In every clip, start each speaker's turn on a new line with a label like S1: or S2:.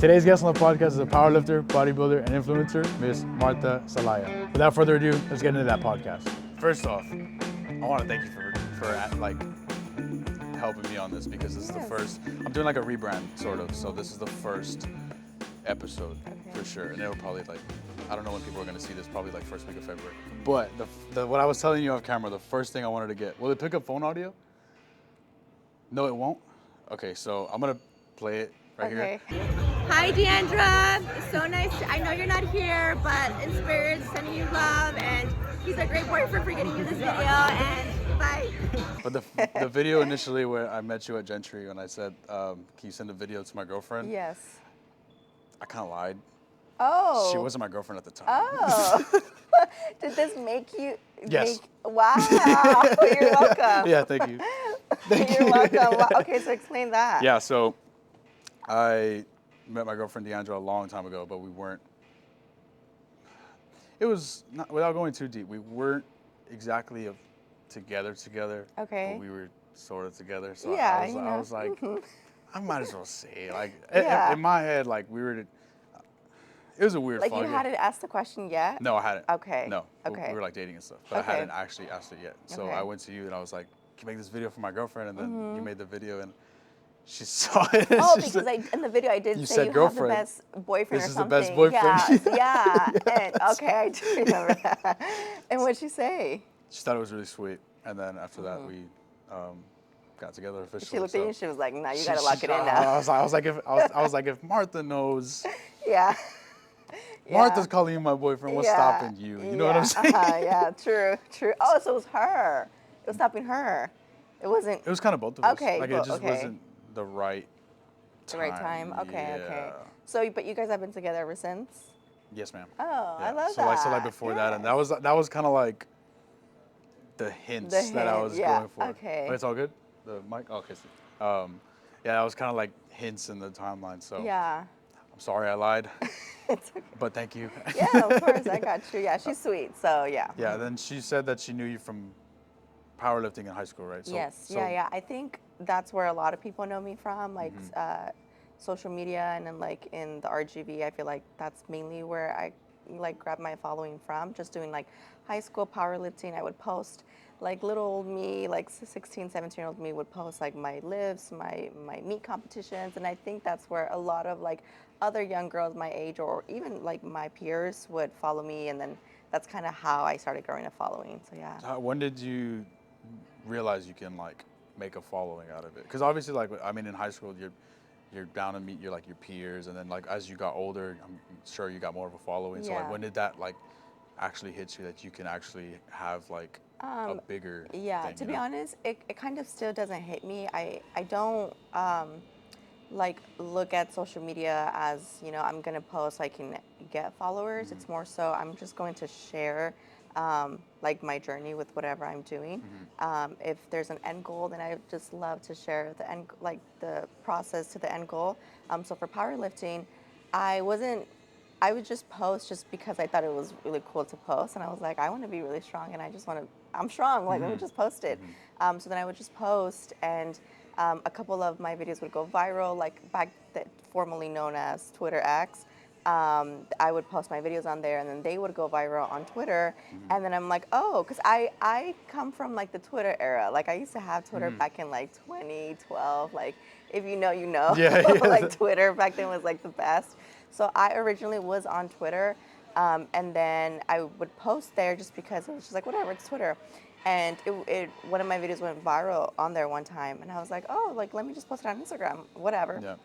S1: Today's guest on the podcast is a powerlifter, bodybuilder, and influencer, Miss Martha Salaya. Without further ado, let's get into that podcast. First off, I want to thank you for like helping me on this because this is the first. I'm doing like a rebrand sort of, so this is the first episode for sure, and it'll probably like I don't know when people are gonna see this, probably like first week of February. But the what I was telling you off camera, the first thing I wanted to get. Will it pick up phone audio? No, it won't. Okay, so I'm gonna play it right here.
S2: Hi, Deandra. It's so nice. I know you're not here, but in spirit, sending you love, and he's a great boyfriend for getting you this video. And bye.
S1: But the video initially where I met you at Gentry, when I said, "Can you send a video to my girlfriend?"
S2: Yes.
S1: I kind of lied.
S2: Oh.
S1: She wasn't my girlfriend at the time.
S2: Oh. Did this make you?
S1: Yes.
S2: Wow. You're welcome.
S1: Yeah, thank you.
S2: You're welcome. Wow. Okay, so explain that.
S1: Yeah, so I met my girlfriend Deandra a long time ago, but we weren't. It was not, without going too deep. We weren't exactly together.
S2: Okay.
S1: But we were sort of together. So
S2: Yeah,
S1: I was like, I might as well say it. Like
S2: Yeah.
S1: in my head, like we were. It was a weird.
S2: Like you hadn't asked the question yet?
S1: No, I hadn't.
S2: Okay.
S1: No.
S2: Okay.
S1: We were like dating and stuff, but
S2: Okay.
S1: I hadn't actually asked it yet. So
S2: Okay.
S1: I went to you and I was like, "Can you make this video for my girlfriend?" And then you made the video and she saw it.
S2: Oh, because in the video I did
S1: You
S2: say
S1: said
S2: you
S1: girlfriend.
S2: have the best boyfriend
S1: This
S2: or
S1: is the
S2: something.
S1: best boyfriend.
S2: Yeah.
S1: Yes.
S2: And okay, I do remember that. And what'd she say?
S1: She thought it was really sweet, and then after that we got together officially.
S2: She looked at you and she was like, "No, you
S1: She-
S2: gotta lock it in
S1: I
S2: now."
S1: was like, if Martha knows,
S2: Yeah.
S1: Martha's calling you my boyfriend. What's stopping you? You know what I'm saying?
S2: Yeah, true. Oh, so it was her. It was stopping her. It wasn't
S1: It was kind of both of us.
S2: Okay,
S1: Like it just wasn't the right
S2: the
S1: time.
S2: right time. Okay.
S1: Yeah.
S2: So, but you guys have been together ever since?
S1: Yes, ma'am.
S2: Oh,
S1: Yeah.
S2: I love
S1: so
S2: that.
S1: So like before that, and that was kind of like the hints that I was going for.
S2: Okay.
S1: But it's all good. The mic. Okay. So, yeah, that was kind of like hints in the timeline. So
S2: Yeah.
S1: I'm sorry I lied,
S2: It's okay.
S1: but thank you.
S2: Yeah, of course, I got you. Yeah, she's sweet. So yeah.
S1: Yeah. Then she said that she knew you from powerlifting in high school, right? So,
S2: Yes.
S1: So,
S2: Yeah. I think that's where a lot of people know me from, like social media, and then like in the RGV. I feel like that's mainly where I like grabbed my following from. Just doing like high school powerlifting, I would post like little old me, like 16, 17-year-old me would post like my lifts, my meet competitions, and I think that's where a lot of like other young girls my age or even like my peers would follow me, and then that's kind of how I started growing a following. So yeah.
S1: when did you realize you can like make a following out of it? Because obviously, like I mean, in high school, you're down to meet your like your peers, and then like as you got older, I'm sure you got more of a following. So like, when did that like actually hit you that you can actually have like a bigger thing,
S2: to be honest, it kind of still doesn't hit me. I don't like look at social media as, you know, I'm gonna post so I can get followers. It's more so I'm just going to share like my journey with whatever I'm doing. If there's an end goal, then I just love to share the end, like the process to the end goal. So for powerlifting, I would just post just because I thought it was really cool to post, and I was like, I want to be really strong, and I'm strong. Like, let me just post it. So then I would just post, and a couple of my videos would go viral, like back formerly known as Twitter X. I would post my videos on there, and then they would go viral on Twitter. And then I'm like, oh, because I come from like the Twitter era. Like I used to have Twitter back in like 2012. Like if you know, you know.
S1: Yeah.
S2: Like Twitter back then was like the best. So I originally was on Twitter, and then I would post there just because it was just like, whatever, it's Twitter. And one of my videos went viral on there one time, and I was like, oh, like let me just post it on Instagram, whatever.
S1: Yeah.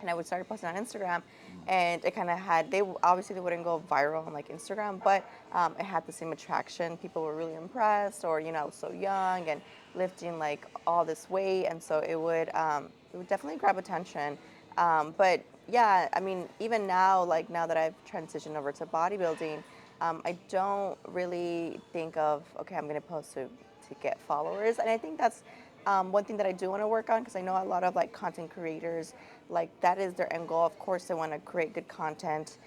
S2: And I would start posting on Instagram, and it kind of had, they wouldn't go viral on like Instagram, but it had the same attraction. People were really impressed, or, you know, so young and lifting like all this weight, and so it would definitely grab attention. But yeah, I mean, even now, like now that I've transitioned over to bodybuilding, I don't really think of, okay, I'm gonna post to get followers. And I think that's one thing that I do want to work on, because I know a lot of like content creators, like that is their end goal. Of course, they want to create good content,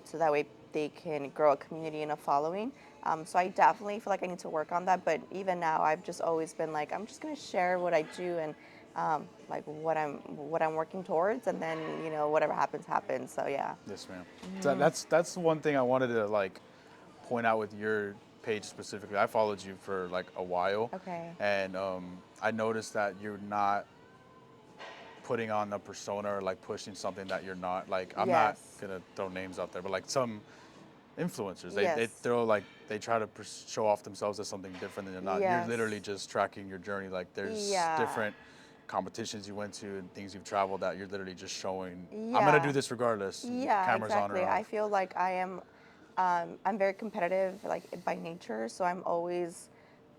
S2: so that way they can grow a community and a following. So I definitely feel like I need to work on that. But even now, I've just always been like, I'm just gonna share what I do, and like what I'm working towards, and then whatever happens happens. So yeah.
S1: Yes, ma'am. So that's one thing I wanted to like point out with your page specifically. I followed you for like a while,
S2: Okay.
S1: and I noticed that you're not putting on a persona or like pushing something that you're not. Like I'm not
S2: Yes.
S1: gonna throw names out there, but like some influencers, they
S2: Yes.
S1: throw like they try to show off themselves as something different than they're not. You're literally
S2: Yes.
S1: just tracking your journey. Like there's
S2: Yeah.
S1: different competitions you went to and things you've traveled that you're literally just showing. I'm gonna do
S2: Yeah.
S1: this regardless,
S2: Yeah,
S1: cameras on or
S2: exactly. I
S1: off.
S2: feel like I'm very competitive, like by nature. So I'm always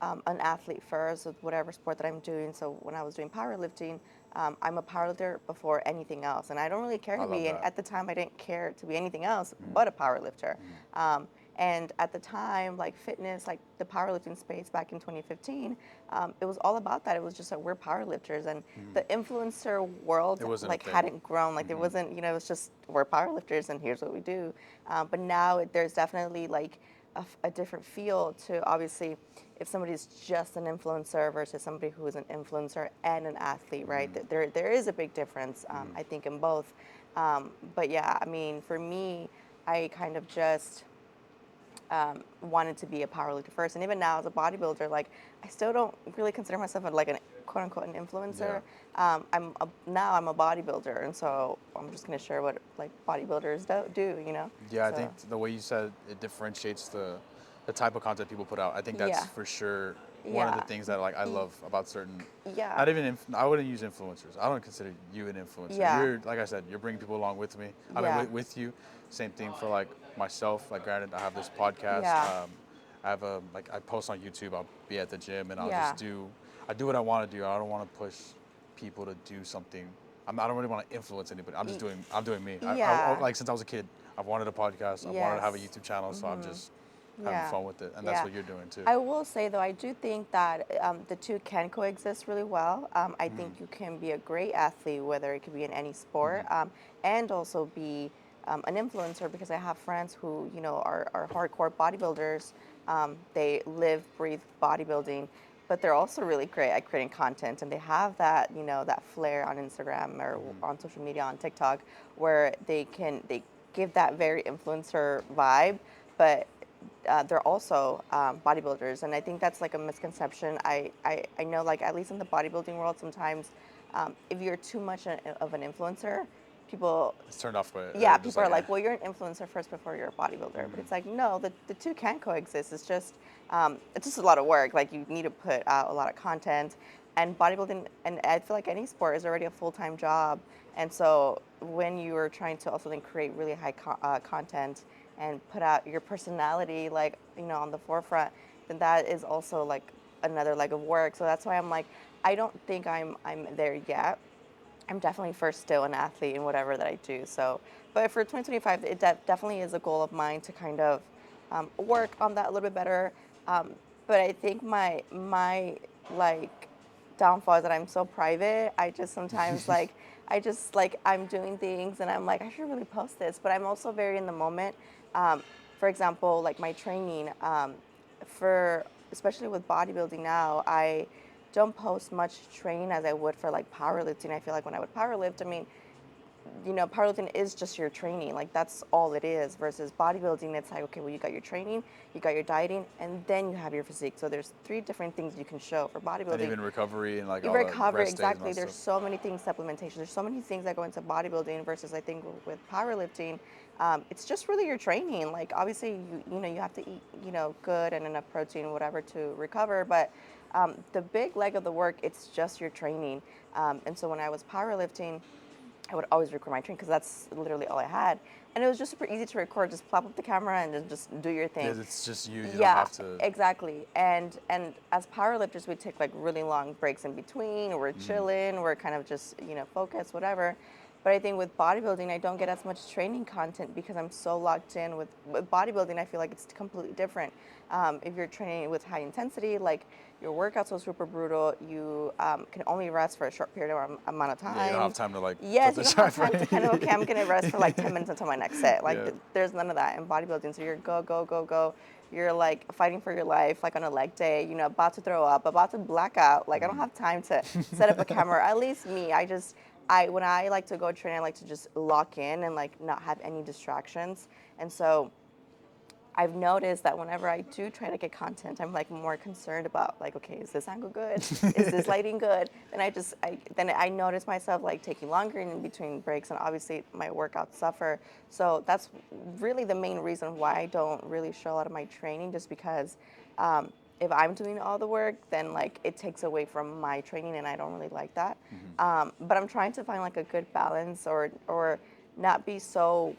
S2: an athlete first with whatever sport that I'm doing. So when I was doing powerlifting, I'm a powerlifter before anything else, and I don't really care
S1: I
S2: to
S1: love
S2: be. And
S1: that.
S2: at the time, I didn't care to be anything else but a powerlifter. Um, and at the time, like fitness, like the powerlifting space back in 2015, it was all about that. It was just like we're powerlifters, and the influencer world
S1: It wasn't a
S2: like
S1: thing.
S2: hadn't grown. Like there wasn't, it was just we're powerlifters, and here's what we do. But now there's definitely like a different feel to obviously if somebody's just an influencer versus somebody who is an influencer and an athlete, right? There is a big difference, I think, in both. But yeah, I mean, for me, I kind of just wanted to be a powerlifter first, and even now as a bodybuilder, like I still don't really consider myself like an quote unquote an
S1: Yeah.
S2: influencer. Now I'm a bodybuilder, and so I'm just gonna share what like bodybuilders do.
S1: Yeah, I
S2: So
S1: think the way you said it differentiates the type of content people put out. I think that's
S2: yeah,
S1: for sure one of the
S2: yeah,
S1: things that like I
S2: Y-
S1: love about certain.
S2: yeah,
S1: Not even I wouldn't use influencers. I don't consider you an influencer.
S2: yeah,
S1: You're like I said, you're bringing people along with me. I mean,
S2: yeah,
S1: with you. Same thing for like myself. Like granted, I have this podcast.
S2: yeah,
S1: I have a like I post on YouTube. I'll be at the gym and I'll
S2: yeah.
S1: just do. I do what I want to do. I don't want to push people to do something. I don't really want to influence anybody. I'm just
S2: Y-
S1: doing. I'm doing me.
S2: Yeah.
S1: Like since I was a kid, I've wanted a podcast. I've wanted to have a
S2: Yes.
S1: YouTube channel. So I'm
S2: Mhm.
S1: just having
S2: Yeah.
S1: fun with it, and that's
S2: Yeah.
S1: what you're doing too.
S2: I will say though, I do think that the two can coexist really well. I think you can be a great athlete, whether it could be in any sport, and also be an influencer because I have friends who, are hardcore bodybuilders. They live, breathe bodybuilding, but they're also really great at creating content, and they have that, that flair on Instagram or on social media, on TikTok, where they give that very influencer vibe, but they're also bodybuilders, and I think that's like a misconception. I know, like at least in the bodybuilding world, sometimes if you're too much of an influencer, people,
S1: It's turned off by it.
S2: yeah,
S1: They're just
S2: people
S1: like,
S2: are
S1: eh.
S2: like, well, you're an influencer first before you're a bodybuilder. But it's like, no, the two can coexist. It's just a lot of work. Like you need to put out a lot of content, and bodybuilding, and I feel like any sport is already a full-time job. And so when you are trying to also then create really high content and put out your personality, like on the forefront, then that is also like another leg of work. So that's why I'm like, I don't think I'm there yet. I'm definitely first still an athlete in whatever that I do. So, but for 2025, it definitely is a goal of mine to kind of work on that a little bit better. Um, but I think my like downfall is that I'm so private. I just sometimes like I'm doing things and I'm like I should really post this, but I'm also very in the moment. Um, for example, like my training for especially with bodybuilding now, I don't post much training as I would for like powerlifting. I feel like when I would powerlift, I mean, powerlifting is just your training. Like that's all it is. Versus bodybuilding, it's like, okay, well, you got your training, you got your dieting, and then you have your physique. So there's three different things you can show for
S1: And
S2: bodybuilding.
S1: even recovery and like
S2: You
S1: all the
S2: recover,
S1: rest days and all
S2: exactly.
S1: that
S2: There's
S1: stuff.
S2: so many things, supplementation. There's so many things that go into bodybuilding versus I think with powerlifting, it's just really your training. Like obviously you have to eat good and enough protein whatever to recover, but the big leg of the work it's just your training. And so when I was powerlifting, I would always record my training because that's literally all I had, and it was just super easy to record. Just plop up the camera and then just do your thing.
S1: Yeah, it's just you. You don't
S2: Yeah,
S1: have to.
S2: exactly. And as powerlifters, we take like really long breaks in between. We're chilling. We're kind of just focused, whatever. But I think with bodybuilding, I don't get as much training content because I'm so locked in with bodybuilding. I feel like it's completely different. If you're training with high intensity, like your workouts are super brutal, you can only rest for a short period of amount of
S1: Yeah, you don't have
S2: time.
S1: time to like put
S2: Yes, you
S1: the
S2: don't have
S1: time
S2: time to kind of, okay, I'm going to rest for like 10
S1: right.
S2: minutes until my next set. Like,
S1: Yeah.
S2: there's none of that in bodybuilding. So you're go, go, go, go. you're like fighting for your life, like on a leg day, you know, about to throw up, about to black out. Like I don't have time to set up a camera. At least me, when I like to go train, I like to just lock in and like not have any distractions. And so I've noticed that whenever I do try to get content, I'm like more concerned about like, okay, is this angle good? Is this lighting good? And then I notice myself like taking longer in between breaks, and obviously my workouts suffer. So that's really the main reason why I don't really show a lot of my training, just because if I'm doing all the work, then like it takes away from my training, and I don't really like that. But I'm trying to find like a good balance, or not be so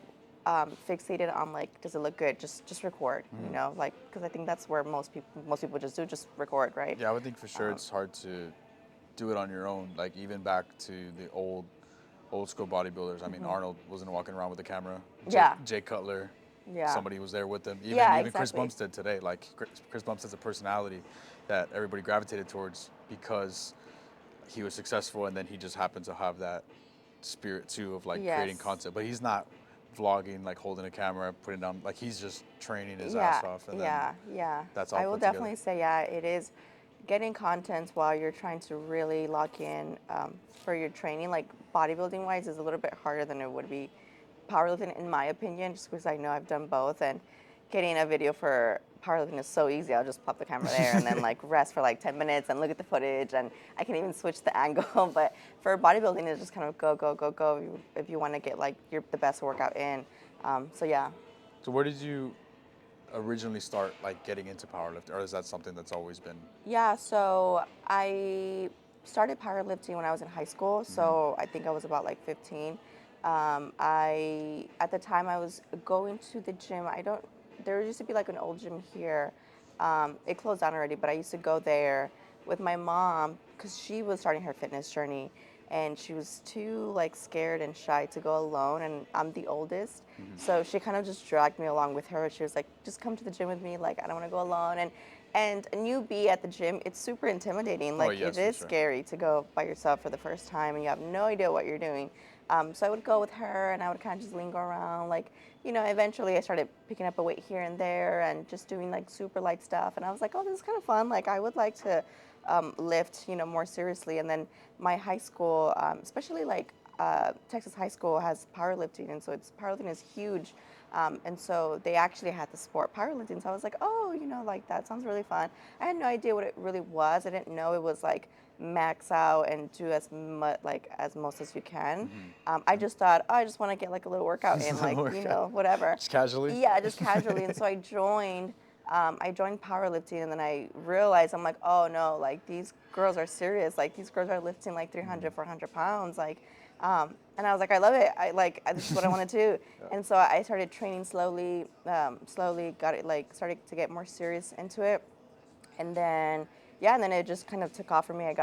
S2: fixated on like, does it look good? Just record, you know, like, because I think that's where most people just record, right?
S1: Yeah, I would think for sure it's hard to do it on your own. Like even back to the old school bodybuilders. I mean, Arnold wasn't walking around with a camera.
S2: Yeah.
S1: Jay Cutler,
S2: Yeah.
S1: somebody was there with them.
S2: Yeah,
S1: Even Chris
S2: exactly.
S1: Bumstead today. Like Chris Bumstead's a personality that everybody gravitated towards because he was successful, and then he just happened to have that spirit too of like creating
S2: Yes.
S1: content. But he's not vlogging, like holding a camera, putting down, like he's just training his
S2: Yeah,
S1: ass off, and then
S2: yeah.
S1: that's all
S2: I will
S1: put together.
S2: definitely say, yeah, it is getting content while you're trying to really lock in for your training. Like bodybuilding wise is a little bit harder than it would be powerlifting, in my opinion, just because I know I've done both. And getting a video for powerlifting is so easy. I'll just pop the camera there and then like rest for like 10 minutes and look at the footage, and I can even switch the angle. But for bodybuilding, it's just kind of go if you want to get like the best workout in. So yeah.
S1: So where did you originally start like getting into powerlifting, or is that something that's always been?
S2: Yeah, so I started powerlifting when I was in high school. So I think I was about like 15. At the time I was going to the gym. There used to be like an old gym here. It closed down already, but I used to go there with my mom because she was starting her fitness journey, and she was too like scared and shy to go alone, and I'm the oldest. So she kind of just dragged me along with her. She was like, just come to the gym with me, like I don't want to go alone. And a newbie at the gym, it's super intimidating. Like
S1: Yes,
S2: it is
S1: for sure.
S2: scary to go by yourself for the first time and you have no idea what you're doing. So I would go with her, and I would kind of just linger around. Like, you know, eventually I started picking up a weight here and there and just doing like super light stuff. And I was like, oh, this is kind of fun. Like I would like to lift, you know, more seriously. And then my high school, especially like Texas high school has powerlifting, and so powerlifting is huge. And so they actually had the sport powerlifting. So I was like, oh, you know, like that sounds really fun. I had no idea what it really was. I didn't know it was like max out and do as much, like as most as you can. I just thought, oh, I just want to get like a little workout in, like, you know, whatever.
S1: Just casually?
S2: Yeah, just casually. And so I joined powerlifting, and then I realized, I'm like, oh no, like these girls are serious. Like these girls are lifting like 300, 400 pounds. Like, and I was like, I love it. This is what I want to do. And so I started training slowly, got it, like started to get more serious into it. And then, yeah, and then it just kind of took off for me. I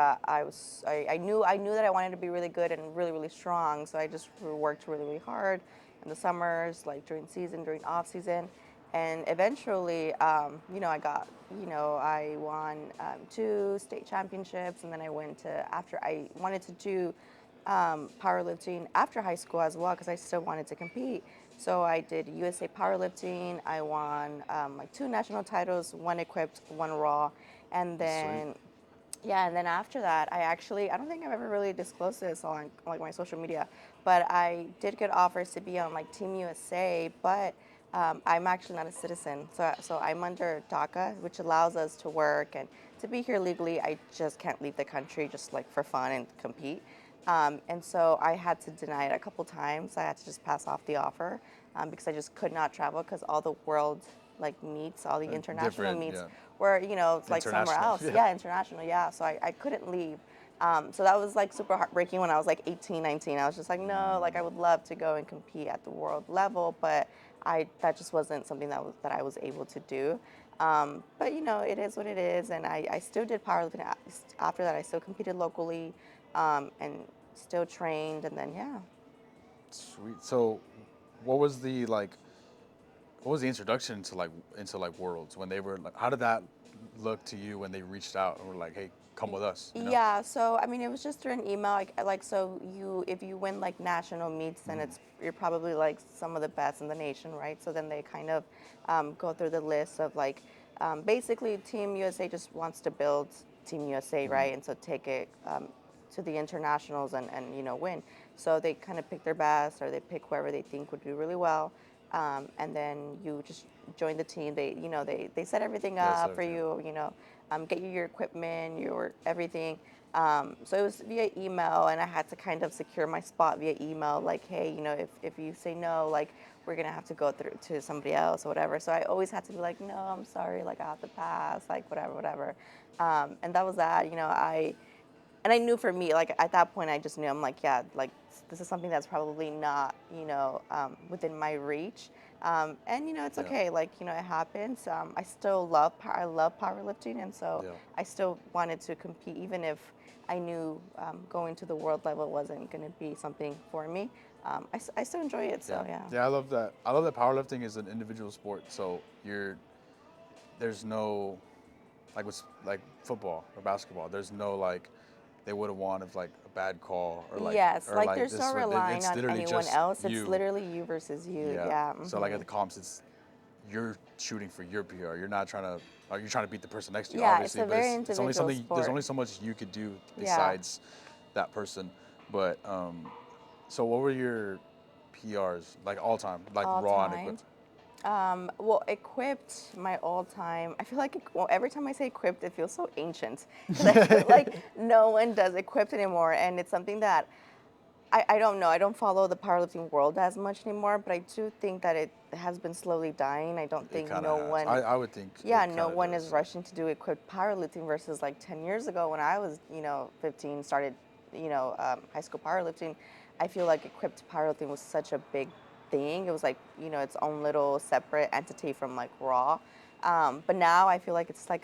S2: knew that I wanted to be really good and really, really strong. So I just worked really, really hard in the summers, like during season, during off season. And eventually, I won 2 state championships. And then after I wanted to do powerlifting after high school as well, because I still wanted to compete. So I did USA powerlifting. I won like 2 national titles, 1 equipped, 1 raw. And then, yeah, and then after that, I don't think I've ever really disclosed this on like my social media, but I did get offers to be on like Team USA, but I'm actually not a citizen. So I'm under DACA, which allows us to work and to be here legally. I just can't leave the country just like for fun and compete. And so I had to deny it a couple times. I had to just pass off the offer because I just could not travel, because all the world like meets, all the international meets were, you know, it's like somewhere else. Yeah, international, yeah. So I couldn't leave. So that was like super heartbreaking when I was like 18, 19. I was just like, no, like I would love to go and compete at the world level, but that just wasn't something that I was able to do. But you know, it is what it is, and I still did powerlifting after that. I still competed locally, and still trained, and then yeah.
S1: Sweet. So, what was the introduction to like worlds when they were like? How did that look to you when they reached out and were like, "Hey, come with us"? You know?
S2: Yeah, so I mean, it was just through an email. Like so, if you win like national meets, then you're probably like some of the best in the nation, right? So then they kind of go through the list of like, basically Team USA just wants to build Team USA, right? And so take it to the internationals and win. So they kind of pick their best, or they pick whoever they think would do really well, and then you just join the team. They set everything
S1: Yes,
S2: up for
S1: everything.
S2: you. Get you your equipment, your everything. So it was via email, and I had to kind of secure my spot via email. Like, hey, if you say no, like we're gonna have to go through to somebody else or whatever. So I always had to be like, no, I'm sorry, like I have to pass, like whatever, whatever. And that was that. And I knew for me, like at that point, I just knew I'm like, yeah, like this is something that's probably not, within my reach. And it's
S1: Yeah.
S2: okay, like it happens. I still love I love powerlifting, and so
S1: Yeah.
S2: I still wanted to compete, even if I knew going to the world level wasn't going to be something for me. I still enjoy it, so yeah.
S1: Yeah, I love that. I love that powerlifting is an individual sport. So there's no, like with like football or basketball. There's no like they would have won if like a bad call
S2: Yes,
S1: or
S2: like
S1: like
S2: there's no
S1: this.
S2: relying
S1: It's
S2: on
S1: literally
S2: anyone
S1: just
S2: else. It's
S1: you.
S2: literally you versus you.
S1: Yeah.
S2: Yeah.
S1: So like at the comps, it's you're shooting for your PR. You're not trying to. You're trying to beat the person next to you,
S2: Yeah, it's
S1: obviously.
S2: a
S1: But
S2: very
S1: it's only
S2: individual
S1: something. There's
S2: sport.
S1: only so much you could do
S2: Yeah.
S1: besides that person. But so what were your PRs like all time, like
S2: All
S1: raw and
S2: time.
S1: equipped?
S2: Well, equipped, my all time. I feel like every time I say equipped, it feels so ancient. 'Cause I feel like no one does equipped anymore, and it's something that I don't know. I don't follow the powerlifting world as much anymore, but I do think that it has been slowly dying. I don't
S1: It
S2: think
S1: kind of
S2: no
S1: has.
S2: one,
S1: I would think
S2: yeah,
S1: it
S2: no
S1: kind of
S2: one is
S1: does. Yeah.
S2: rushing to do equipped powerlifting versus like 10 years ago when I was, 15, started, high school powerlifting. I feel like equipped powerlifting was such a big thing. It was like, its own little separate entity from like raw. But now I feel like it's like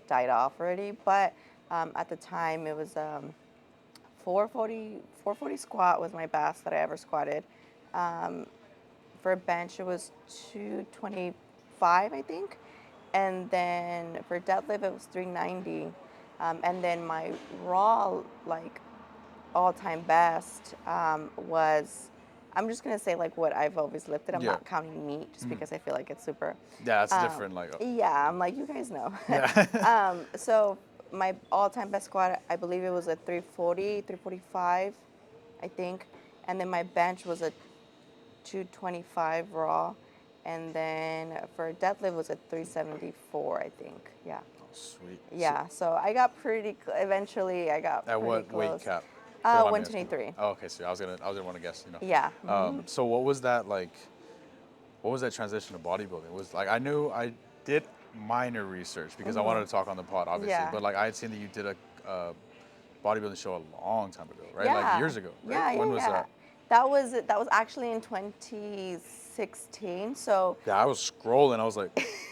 S2: died off already. But at the time it was 440 squat was my best that I ever squatted. Um, for a bench, it was 225, I think. And then for deadlift, it was 390. And then my raw, like, all-time best was, I'm just gonna say like what I've always lifted. I'm
S1: Yeah.
S2: not counting meat just because I feel like it's super.
S1: Yeah, it's different. Like,
S2: Yeah, I'm like, you guys know.
S1: yeah.
S2: So my all-time best squat, I believe it was a 340, 345, I think. And then my bench was a 225 raw. And then for deadlift was a 374, I think. Yeah.
S1: Oh, sweet. So,
S2: Yeah, so I got eventually I got
S1: at
S2: pretty
S1: what weight
S2: close.
S1: cap? If you don't mind me asking.
S2: 123.
S1: Oh, okay. So I was gonna want to guess.
S2: Yeah.
S1: So what was that like? What was that transition to bodybuilding? Was like I knew I did minor research because I wanted to talk on the pod, obviously.
S2: Yeah.
S1: But like I had seen that you did a bodybuilding show a long time ago, right? Like
S2: Yeah.
S1: years ago, right?
S2: Yeah, yeah,
S1: When was
S2: yeah.
S1: that?
S2: That was actually in 2016. So
S1: Yeah, I was scrolling. I was like,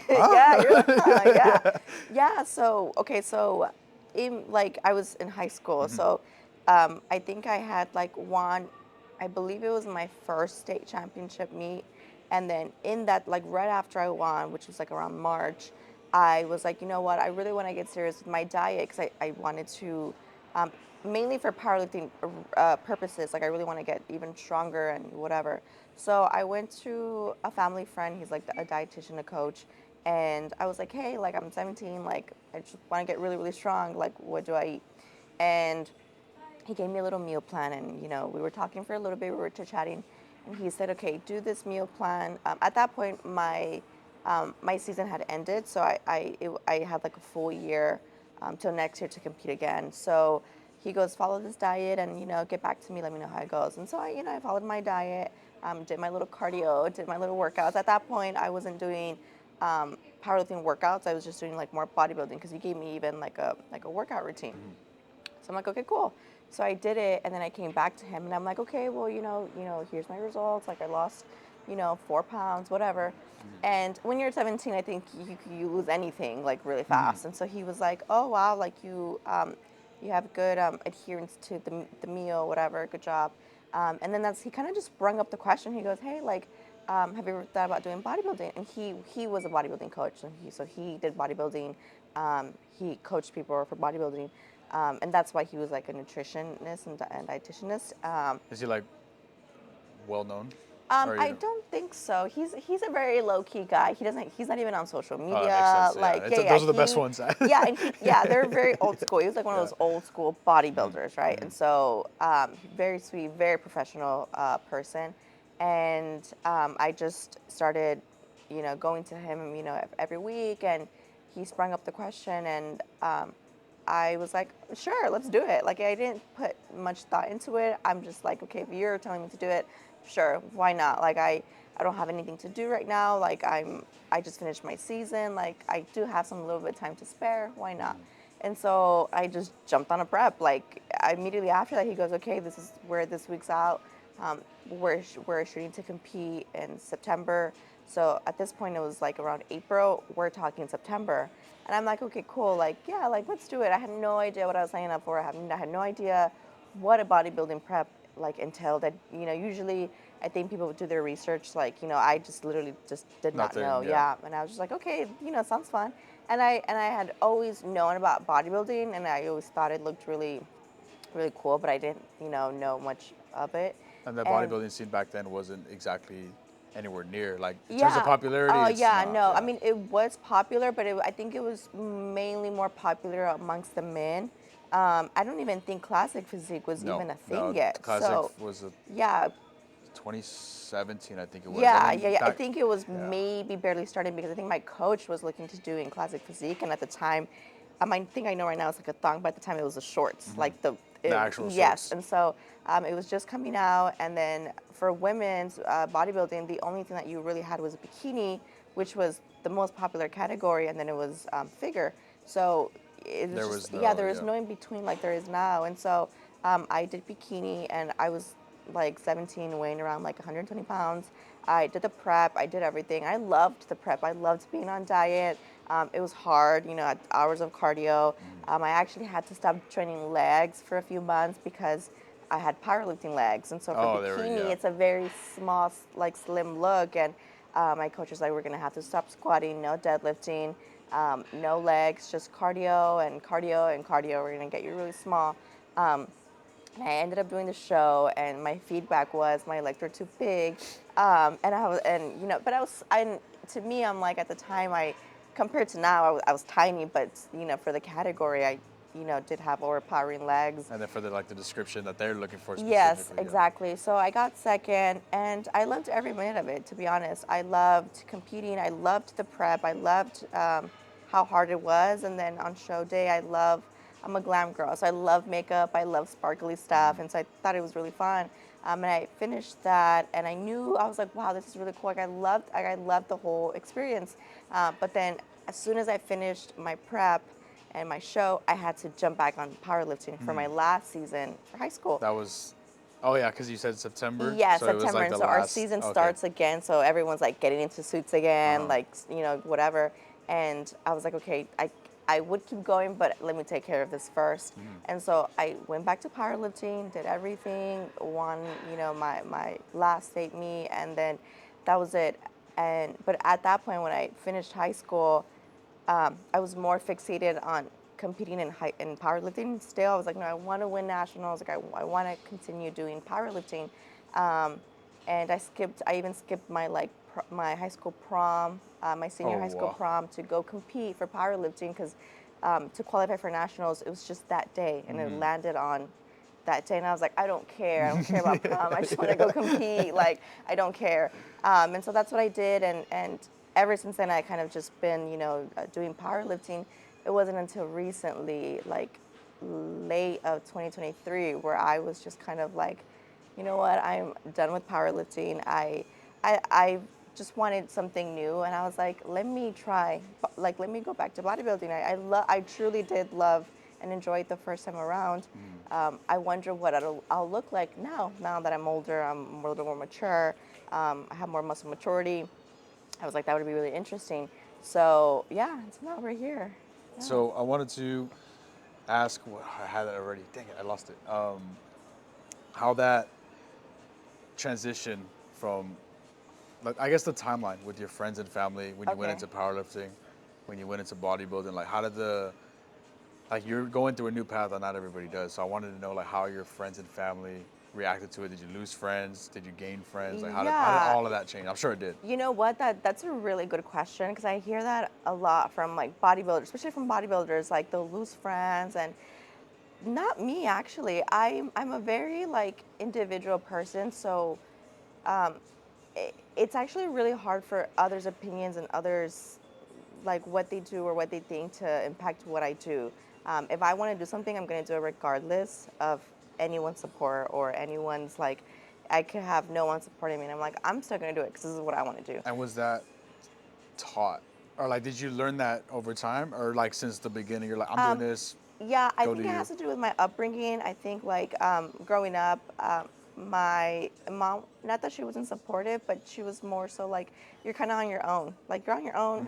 S2: yeah, you're like, huh, yeah.
S1: yeah.
S2: Yeah, so okay, so in like I was in high school. So I think I had like one, I believe it was my first state championship meet. And then in that, like right after I won, which was like around March, I was like, you know what, I really want to get serious with my diet because I wanted to, um, mainly for powerlifting purposes, like I really want to get even stronger and whatever. So I went to a family friend, he's like a dietitian, a coach, and I was like, hey, like I'm 17, like I just want to get really, really strong, like what do I eat? And he gave me a little meal plan, and we were talking for a little bit, we were chit-chatting, and he said, okay, do this meal plan. At that point my season had ended, so I had like a full year till next year to compete again. So he goes, follow this diet and get back to me, let me know how it goes. And so I followed my diet, did my little cardio, did my little workouts. At that point I wasn't doing powerlifting workouts, I was just doing like more bodybuilding because he gave me even like a workout routine. So I'm like, okay, cool. So I did it, and then I came back to him, and I'm like, okay, well, here's my results. Like I lost, 4 pounds, whatever. And when you're 17, I think you lose anything like really fast. And so he was like, oh wow, like you have good adherence to the meal, whatever. Good job. And then he kind of just brung up the question. He goes, hey, like, have you ever thought about doing bodybuilding? And he was a bodybuilding coach, so he did bodybuilding. He coached people for bodybuilding. And that's why he was like a nutritionist and dietitianist.
S1: Is he like well known?
S2: I don't think so. He's a very low key guy. He's not even on social
S1: Oh, that makes
S2: media.
S1: sense. Yeah,
S2: Yeah,
S1: those are the best ones.
S2: yeah, and they're very old school. He was like one of
S1: Yeah.
S2: those old school bodybuilders, right? And so very sweet, very professional person. And I just started, going to him, every week, and he sprung up the question, and I was like, sure, let's do it. Like, I didn't put much thought into it. I'm just like, okay, if you're telling me to do it, sure, why not? Like, I don't have anything to do right now. Like, I just finished my season. Like, I do have some little bit of time to spare. Why not? And so I just jumped on a prep. Like, immediately after that, he goes, okay, this is where this week's out. We're shooting to compete in September. So at this point, it was like around April. We're talking September. And I'm like, okay, cool. Like, yeah, like, let's do it. I had no idea what I was signing up for. I had no idea what a bodybuilding prep like entailed. Usually I think people would do their research. Like, I just literally just did not
S1: Nothing.
S2: know.
S1: Yeah.
S2: Yeah. And I was just like, okay, sounds fun. And I had always known about bodybuilding, and I always thought it looked really, really cool, but I didn't, know much of it.
S1: And the
S2: And
S1: bodybuilding scene back then wasn't exactly anywhere near. Like in terms of
S2: yeah.
S1: popularity,
S2: Oh,
S1: it's
S2: yeah.
S1: not.
S2: No, I
S1: Yeah.
S2: mean, it was popular, but I think it was mainly more popular amongst the men. I don't even think classic physique was
S1: No,
S2: even a thing
S1: no.
S2: yet.
S1: Classic
S2: So,
S1: was a
S2: yeah,
S1: 2017, I think it was. I
S2: yeah,
S1: mean,
S2: yeah, yeah. I
S1: back.
S2: think it was
S1: Yeah.
S2: maybe barely starting because I think my coach was looking to do in classic physique, and at the time, I think I know right now it's like a thong, but at the time it was the shorts, like
S1: The actual
S2: yes.
S1: shorts.
S2: And so it was just coming out, and then for women's bodybuilding, the only thing that you really had was a bikini, which was the most popular category, and then it was figure. So it was
S1: There
S2: just
S1: was
S2: yeah,
S1: no.
S2: there is
S1: Yeah.
S2: no in between like there is now, and so I did bikini, and I was like 17, weighing around like 120 pounds. I did the prep. I did everything. I loved the prep. I loved being on diet. It was hard, hours of cardio. I actually had to stop training legs for a few months because I had powerlifting legs. And so for
S1: Oh, there were.
S2: bikini,
S1: Yeah.
S2: it's a very small, like slim look. And my coach was like, we're going to have to stop squatting, no deadlifting, no legs, just cardio and cardio and cardio. We're going to get you really small. And I ended up doing the show, and my feedback was my legs were too big, and I was, and but to me, I'm like at the time, compared to now, I was tiny, but for the category, I, did have overpowering legs.
S1: And then for the description that they're looking for
S2: Yes,
S1: specifically. Yeah.
S2: exactly. So I got second, and I loved every minute of it, to be honest. I loved competing. I loved the prep. I loved how hard it was. And then on show day, I'm a glam girl, so I love makeup. I love sparkly stuff. And so I thought it was really fun. And I finished that, and I was like, wow, this is really cool. I loved the whole experience. But then as soon as I finished my prep, and my show, I had to jump back on powerlifting for my last season for high school.
S1: That was. Oh yeah, because you said September.
S2: Yeah,
S1: So it was
S2: September,
S1: like
S2: and
S1: the
S2: so our
S1: last.
S2: season
S1: Okay.
S2: starts again. So everyone's like getting into suits again,
S1: Uh-huh.
S2: like whatever. And I was like, okay, I would keep going, but let me take care of this first. And so I went back to powerlifting, did everything, won my last state meet, and then that was it. But at that point, when I finished high school, I was more fixated on competing in powerlifting. Still, I was like, no, I want to win nationals. Like, I want to continue doing powerlifting. Um, and I even skipped my my high school prom, my
S1: Oh
S2: senior high school
S1: wow.
S2: prom, to go compete for powerlifting because to qualify for nationals, it was just that day, and it landed on that day. And I was like, I don't care. I don't care about prom. I just want to go compete. Like, I don't care. And so that's what I did. And ever since then, I kind of just been, doing powerlifting. It wasn't until recently, like late of 2023, where I was just kind of like, you know what, I'm done with powerlifting. I just wanted something new, and I was like, let me try, like, let me go back to bodybuilding. I truly did love and enjoy it the first time around. I wonder what I'll look like now that I'm older, I'm a little more mature, I have more muscle maturity. I was like, that would be really interesting. So yeah, so now we're here. Yeah.
S1: So I wanted to ask. I had it already. Dang it, I lost it. How that transition from, like, I guess the timeline with your friends and family when you went
S2: Okay.
S1: into powerlifting, when you went into bodybuilding. Like, how did like you're going through a new path that not everybody does. So I wanted to know like how your friends and family reacted to it? Did you lose friends? Did you gain friends? Like, how did
S2: Yeah.
S1: all of that change? I'm sure it did.
S2: You know what? That's a really good question because I hear that a lot from like bodybuilders, especially from bodybuilders. Like they'll lose friends, and not me actually. I'm a very like individual person, so it's actually really hard for others' opinions and others like what they do or what they think to impact what I do. If I want to do something, I'm going to do it regardless of anyone's support or anyone's like. I could have no one supporting me, and I'm like, I'm still going to do it because this is what I want to do.
S1: And was that taught? Or like, did you learn that over time? Or like since the beginning, you're like, I'm doing this,
S2: Yeah, I
S1: go
S2: think
S1: to
S2: it
S1: you.
S2: has to do with my upbringing. I think like growing up, my mom, not that she wasn't supportive, but she was more so like you're kind of on your own. Like you're on your own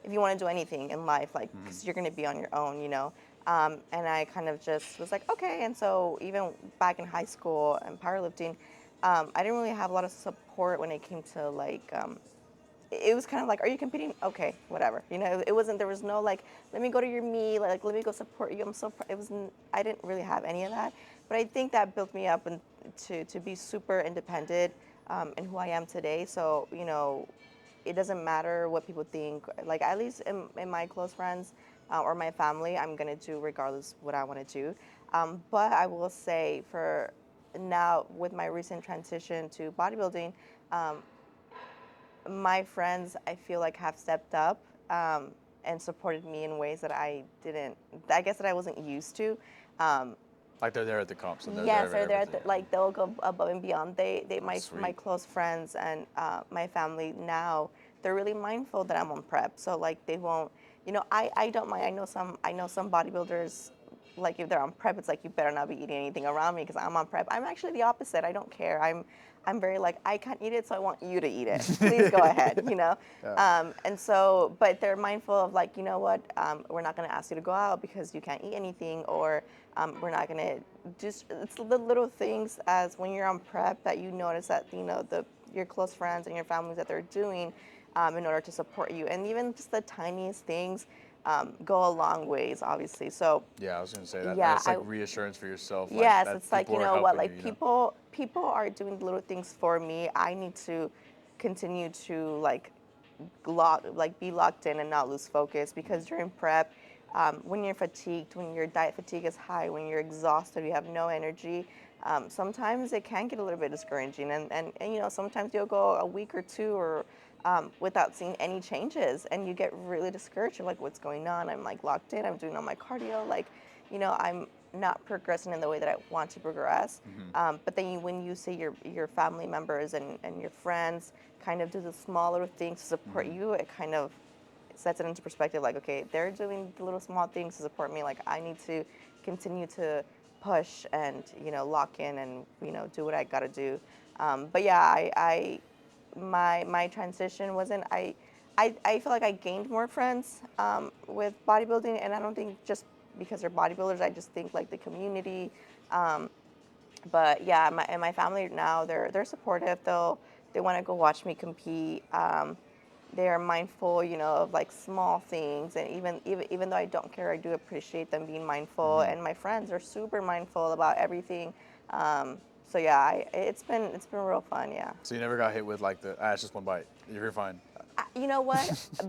S2: if you want to do anything in life, like because you're going to be on your own, you know. And I kind of just was like, okay. And so even back in high school and powerlifting, I didn't really have a lot of support when it came to like it was kind of like, are you competing? Okay, whatever. You know, it wasn't, there was no like, let me go to your meet, like, let me go support you. I'm so, it was, I didn't really have any of that. But I think that built me up and to be super independent in who I am today. So, you know, it doesn't matter what people think. Like, at least in my close friends or my family, I'm going to do regardless what I want to do. But I will say for now, with my recent transition to bodybuilding, my friends I feel like have stepped up and supported me in ways that I didn't. I guess that I wasn't used to. Um,
S1: Like they're there at the comps and they're there
S2: yes,
S1: at
S2: they're there.
S1: everything.
S2: Like they'll go above and beyond. My
S1: Sweet.
S2: close friends and my family now. They're really mindful that I'm on prep. So like they won't. You know, I don't mind. I know some bodybuilders. Like if they're on prep, it's like you better not be eating anything around me because I'm on prep. I'm actually the opposite. I don't care. I'm very like I can't eat it, so I want you to eat it. Please go ahead. You know, and so but they're mindful of like you know what we're not going to ask you to go out because you can't eat anything or we're not going to just it's the little things as when you're on prep that you notice that you know your close friends and your families that they're doing in order to support you and even just the tiniest things go a long ways obviously so
S1: Yeah, I was gonna say that.
S2: yeah
S1: That's like reassurance for yourself, like
S2: yes,
S1: that
S2: it's like
S1: people
S2: you
S1: are
S2: know what,
S1: helping you.
S2: like
S1: You know.
S2: people are doing little things for me. I need to continue to be locked in and not lose focus because during prep, when you're fatigued, when your diet fatigue is high, when you're exhausted, you have no energy. Sometimes it can get a little bit discouraging, and you know sometimes you'll go a week or two or without seeing any changes, and you get really discouraged. You're like, what's going on? I'm like locked in. I'm doing all my cardio, like you know I'm not progressing in the way that I want to progress. But then when you see your family members and your friends kind of do the small little things to support you, it kind of sets it into perspective. Like, okay, they're doing the little small things to support me. Like, I need to continue to push and you know lock in and you know do what I got to do. But yeah, my transition wasn't I feel like I gained more friends with bodybuilding, and I don't think just because they're bodybuilders. I just think like the community. Um, but yeah, my family now they're supportive. They want to go watch me compete. They are mindful, you know, of like small things, and even though I don't care, I do appreciate them being mindful. And my friends are super mindful about everything. So yeah, it's been real fun. Yeah.
S1: So you never got hit with like the it's just one bite. You're fine.
S2: You know what?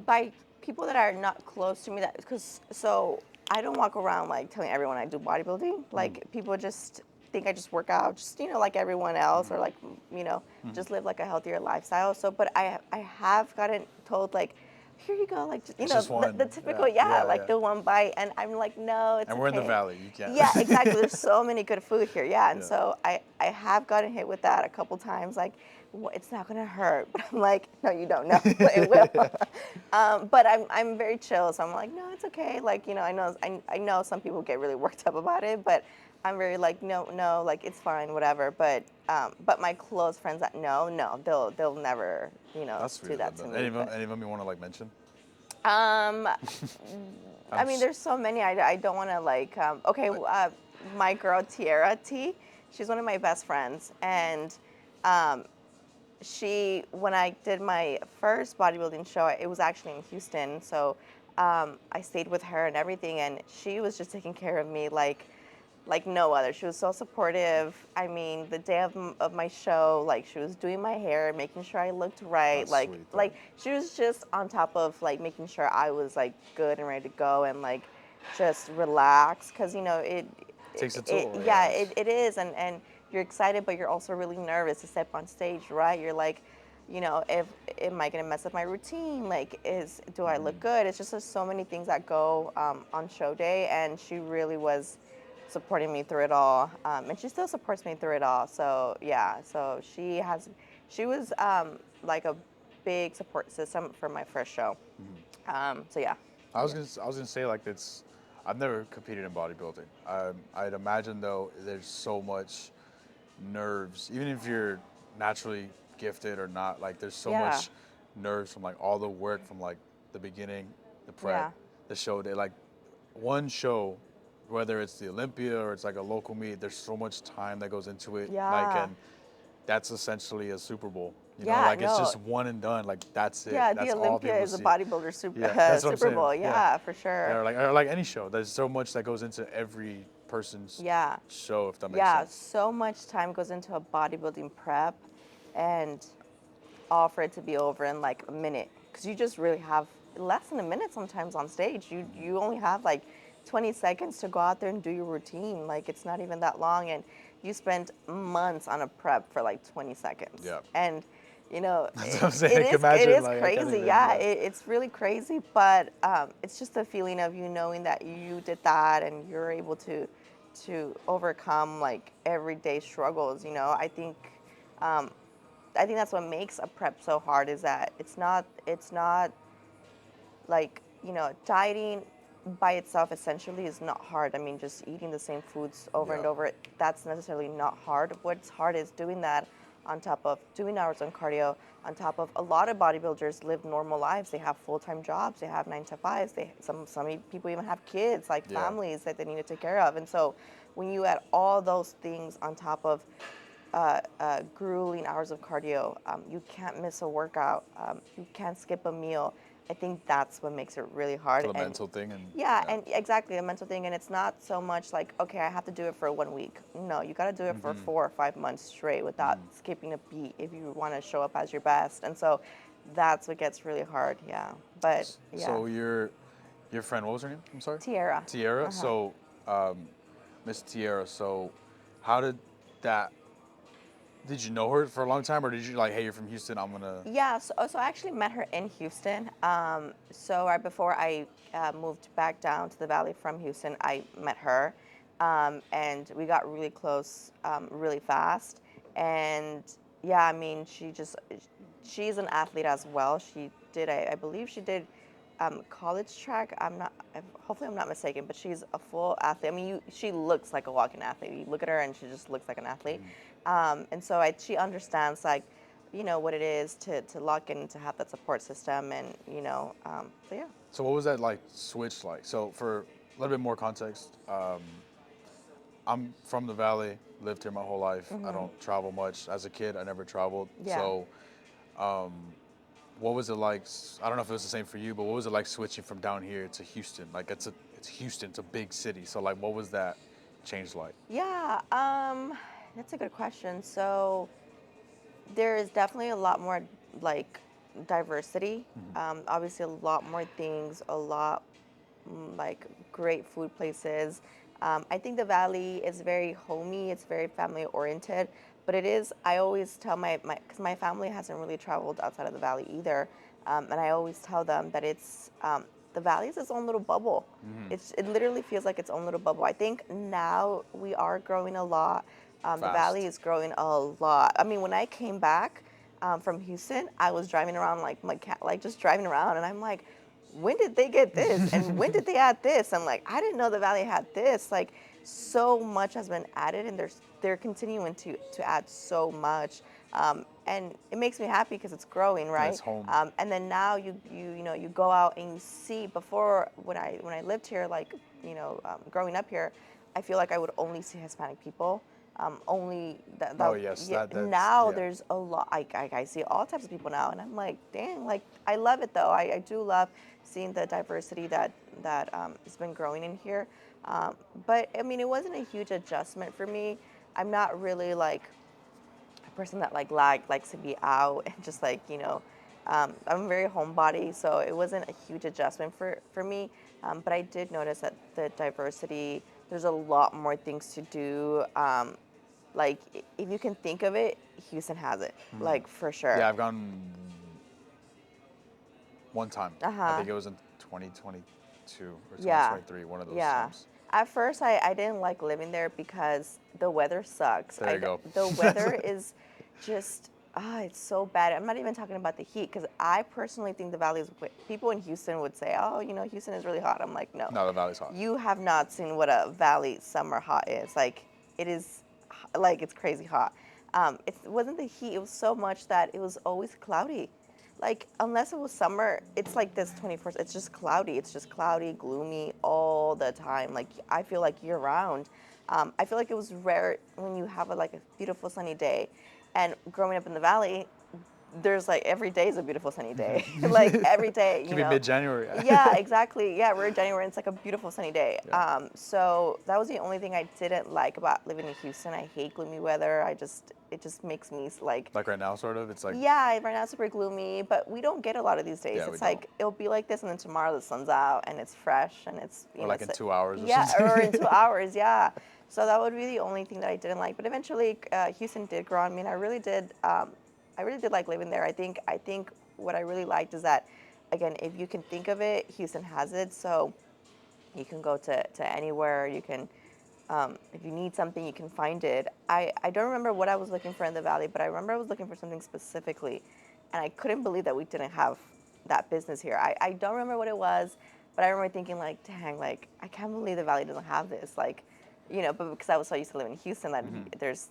S2: By people that are not close to me, that because so I don't walk around like telling everyone I do bodybuilding. Like people just think I just work out, just you know, like everyone else, or like you know, just live like a healthier lifestyle. So, but I have gotten told like, here you go, like just, you
S1: It's
S2: know,
S1: just one.
S2: the typical like the one bite, and I'm like, no, it's
S1: And
S2: okay.
S1: we're in the valley. You can't.
S2: Yeah, exactly. There's so many good food here. Yeah, and
S1: Yeah.
S2: so I have gotten hit with that a couple times. Like, it's not gonna hurt. But I'm like, no, you don't know. It will. But I'm very chill. So I'm like, no, it's okay. Like, you know, I know some people get really worked up about it, but I'm very like, no, like it's fine, whatever. But my close friends that know, no, they'll never, you know,
S1: That's sweet
S2: do
S1: of
S2: that
S1: them.
S2: to
S1: Though.
S2: me. But
S1: Any of them you want to like mention?
S2: um,
S1: I'm
S2: I mean,
S1: s-
S2: there's so many. I don't want to like. Okay, my girl Tiara T, she's one of my best friends, and um, she when I did my first bodybuilding show, it was actually in Houston, so I stayed with her and everything, and she was just taking care of me like like no other. She was so supportive. I mean, the day of my show, like she was doing my hair, making sure I looked right.
S1: That's sweet, though.
S2: Like she was just on top of like making sure I was like good and ready to go and like just relax because
S1: Takes a toll,
S2: yeah,
S1: yes.
S2: it is, and you're excited, but you're also really nervous to step on stage, right? You're like, if am I gonna mess up my routine? Like, do I look good? It's just there's so many things that go on show day, and she really was supporting me through it all, and she still supports me through it all. So yeah, so she was like a big support system for my first show. So yeah.
S1: I was gonna say like it's. I've never competed in bodybuilding. I'd imagine though there's so much nerves, even if you're naturally gifted or not. Like there's so
S2: Yeah.
S1: much nerves from like all the work from like the beginning, the prep,
S2: Yeah.
S1: the show day. Like one show, whether it's the Olympia or it's like a local meet, there's so much time that goes into it. Like
S2: Yeah.
S1: and that's essentially a Super Bowl.
S2: Yeah,
S1: Like it's
S2: no.
S1: just one and done. Like that's it.
S2: Yeah, the
S1: That's all
S2: Olympia
S1: people
S2: is a
S1: see.
S2: bodybuilder super
S1: Yeah, that's what I'm
S2: Super
S1: saying.
S2: Bowl.
S1: Yeah.
S2: Yeah, for
S1: Yeah,
S2: sure.
S1: or like any show. There's so much that goes into every person's
S2: Yeah.
S1: show, if that makes
S2: Yeah,
S1: sense.
S2: so much time goes into a bodybuilding prep and all for it to be over in like a minute. Because you just really have less than a minute sometimes on stage. You only have like 20 seconds to go out there and do your routine. Like it's not even that long. And you spend months on a prep for like 20 seconds.
S1: Yeah.
S2: And
S1: That's what I'm
S2: it,
S1: saying.
S2: it
S1: I can
S2: is it
S1: imagine,
S2: is
S1: like, I can't
S2: crazy.
S1: even,
S2: Yeah,
S1: yeah.
S2: it's really crazy. But it's just the feeling of you knowing that you did that and you're able to overcome like everyday struggles. Um, I think that's what makes a prep so hard is that it's not like dieting by itself essentially is not hard. I mean, just eating the same foods over and
S1: Yeah.
S2: over, that's necessarily not hard. What's hard is doing that on top of doing hours on cardio, on top of a lot of bodybuilders live normal lives. They have full-time jobs, they have 9 to 5s, some people even have kids, like
S1: Yeah.
S2: families that they need to take care of. And so when you add all those things on top of grueling hours of cardio. You can't miss a workout. You can't skip a meal. I think that's what makes it really hard.
S1: For the
S2: And
S1: mental thing and
S2: yeah, and exactly a mental thing. And it's not so much like, okay, I have to do it for 1 week. No, you got to do it for 4 or 5 months straight without skipping a beat if you want to show up as your best. And so that's what gets really hard. Yeah. But yeah.
S1: So your friend, what was her name? I'm sorry?
S2: Tierra.
S1: Tierra.
S2: Uh-huh.
S1: So Miss Tierra, so how did you know her for a long time or did you like, hey, you're from Houston, I'm gonna
S2: Yeah, so I actually met her in Houston. So right before I moved back down to the Valley from Houston, I met her, and we got really close really fast. And yeah, I mean, she's an athlete as well. She did, I believe she did college track. Hopefully I'm not mistaken, but she's a full athlete. I mean, she looks like a walking athlete. You look at her and she just looks like an athlete. And so she understands like, what it is to lock in, to have that support system, and so yeah.
S1: So what was that like switch like? So for a little bit more context, I'm from the Valley, lived here my whole life. I don't travel much. As a kid, I never traveled.
S2: Yeah.
S1: So what was it like? I don't know if it was the same for you, but what was it like switching from down here to Houston? Like it's Houston, it's a big city. So like, what was that change like?
S2: Yeah, that's a good question. So there is definitely a lot more like diversity. Obviously, a lot more things, a lot like great food places. I think the Valley is very homey. It's very family oriented, but it is. I always tell because my family hasn't really traveled outside of the Valley either, and I always tell them that the Valley is its own little bubble. It literally feels like its own little bubble. I think now we are growing a lot. The Valley
S1: Fast.
S2: is growing a lot. I mean, when I came back from Houston, I was driving around like just driving around, and I'm like, when did they get this? And when did they add this? I'm like, I didn't know the Valley had this. Like, so much has been added, and they're continuing to add so much. And it makes me happy because it's growing,
S1: Yeah,
S2: right?
S1: it's home.
S2: And then now you go out and you see. Before, when I lived here, like growing up here, I feel like I would only see Hispanic people. only that,
S1: Oh yes,
S2: yeah,
S1: that's
S2: now
S1: yeah.
S2: there's a lot. I see all types of people now, and I'm like, dang, like I love it though. I do love seeing the diversity that has been growing in here. But I mean, it wasn't a huge adjustment for me. I'm not really like a person that likes to be out and just like I'm a very homebody, so it wasn't a huge adjustment for me. But I did notice that the diversity, there's a lot more things to do. Like if you can think of it, Houston has it, like for sure.
S1: Yeah, I've gone one time.
S2: Uh
S1: I
S2: huh.
S1: think it was in 2022 or
S2: Yeah,
S1: 2023, one of those
S2: yeah.
S1: times.
S2: At first, I didn't like living there because the weather sucks.
S1: There you go.
S2: The weather is just it's so bad. I'm not even talking about the heat because I personally think the valley is. People in Houston would say, "Oh, Houston is really hot." I'm like, no,
S1: No, the valley's hot.
S2: you have not seen what a valley summer hot is. Like it is, like it's crazy hot. It wasn't the heat. It was so much that it was always cloudy. Like unless it was summer, it's like this 24. It's just cloudy. It's just cloudy, gloomy all the time. Like I feel like year round. I feel like it was rare when you have like a beautiful sunny day. And growing up in the valley, there's like every day is a beautiful sunny day. Like every day,
S1: Could be mid-January.
S2: Yeah, exactly. Yeah, we're in January and it's like a beautiful sunny day.
S1: Yeah.
S2: So that was the only thing I didn't like about living in Houston. I hate gloomy weather. It just makes me like,
S1: Like right now, sort of. It's like,
S2: yeah, right now it's super gloomy, but we don't get a lot of these days.
S1: yeah, we
S2: It's
S1: don't.
S2: like it'll be like this and then tomorrow the sun's out and it's fresh and it's,
S1: Or like in 2 hours or
S2: yeah,
S1: something.
S2: or in 2 hours, yeah. So that would be the only thing that I didn't like. But eventually, Houston did grow on me, and I really did. I really did like living there. I think what I really liked is that, again, if you can think of it, Houston has it. So you can go to anywhere. You can, if you need something, you can find it. I don't remember what I was looking for in the valley, but I remember I was looking for something specifically, and I couldn't believe that we didn't have that business here. I don't remember what it was, but I remember thinking like, dang, like I can't believe the valley doesn't have this. Like, but because I was so used to living in Houston, that there's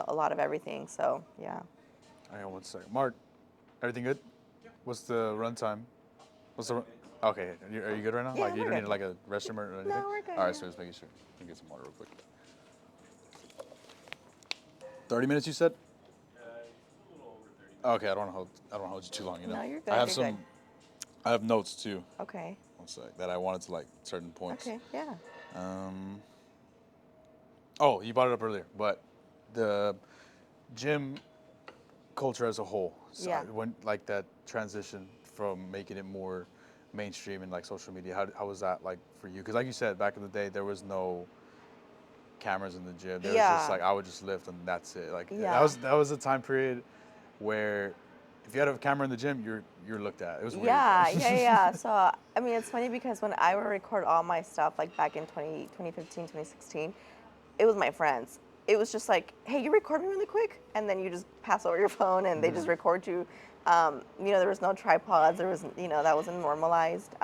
S2: a lot of everything. So yeah.
S1: Hang on one second. Mark, everything good? What's the runtime? What's the Okay, are you good right now?
S2: Yeah,
S1: Like you
S2: we're
S1: don't
S2: good.
S1: need like a restroom or anything?
S2: No, we're good.
S1: All right,
S2: Yeah.
S1: so just making sure. Let me get some water real quick. 30 minutes, you said? Okay, I don't wanna hold you too long.
S2: No, you're good.
S1: I have
S2: You're
S1: some.
S2: good.
S1: I have notes too.
S2: Okay.
S1: One sec. That I wanted to like certain points.
S2: Okay. Yeah.
S1: Um. Oh, you brought it up earlier, but the gym culture as a whole. So
S2: Yeah.
S1: when like that transition from making it more mainstream and like social media, how was that like for you? Because like you said, back in the day, there was no cameras in the gym. There was just
S2: Yeah.
S1: like I would just lift and that's it. Like
S2: Yeah.
S1: that was a time period where if you had a camera in the gym, you're looked at. It was weird.
S2: Yeah, yeah, yeah. So, I mean, it's funny because when I would record all my stuff, like back in 2015, 2016, it was my friends. It was just like, hey, you record me really quick? And then you just pass over your phone and they just record you. There was no tripods. There was, that wasn't normalized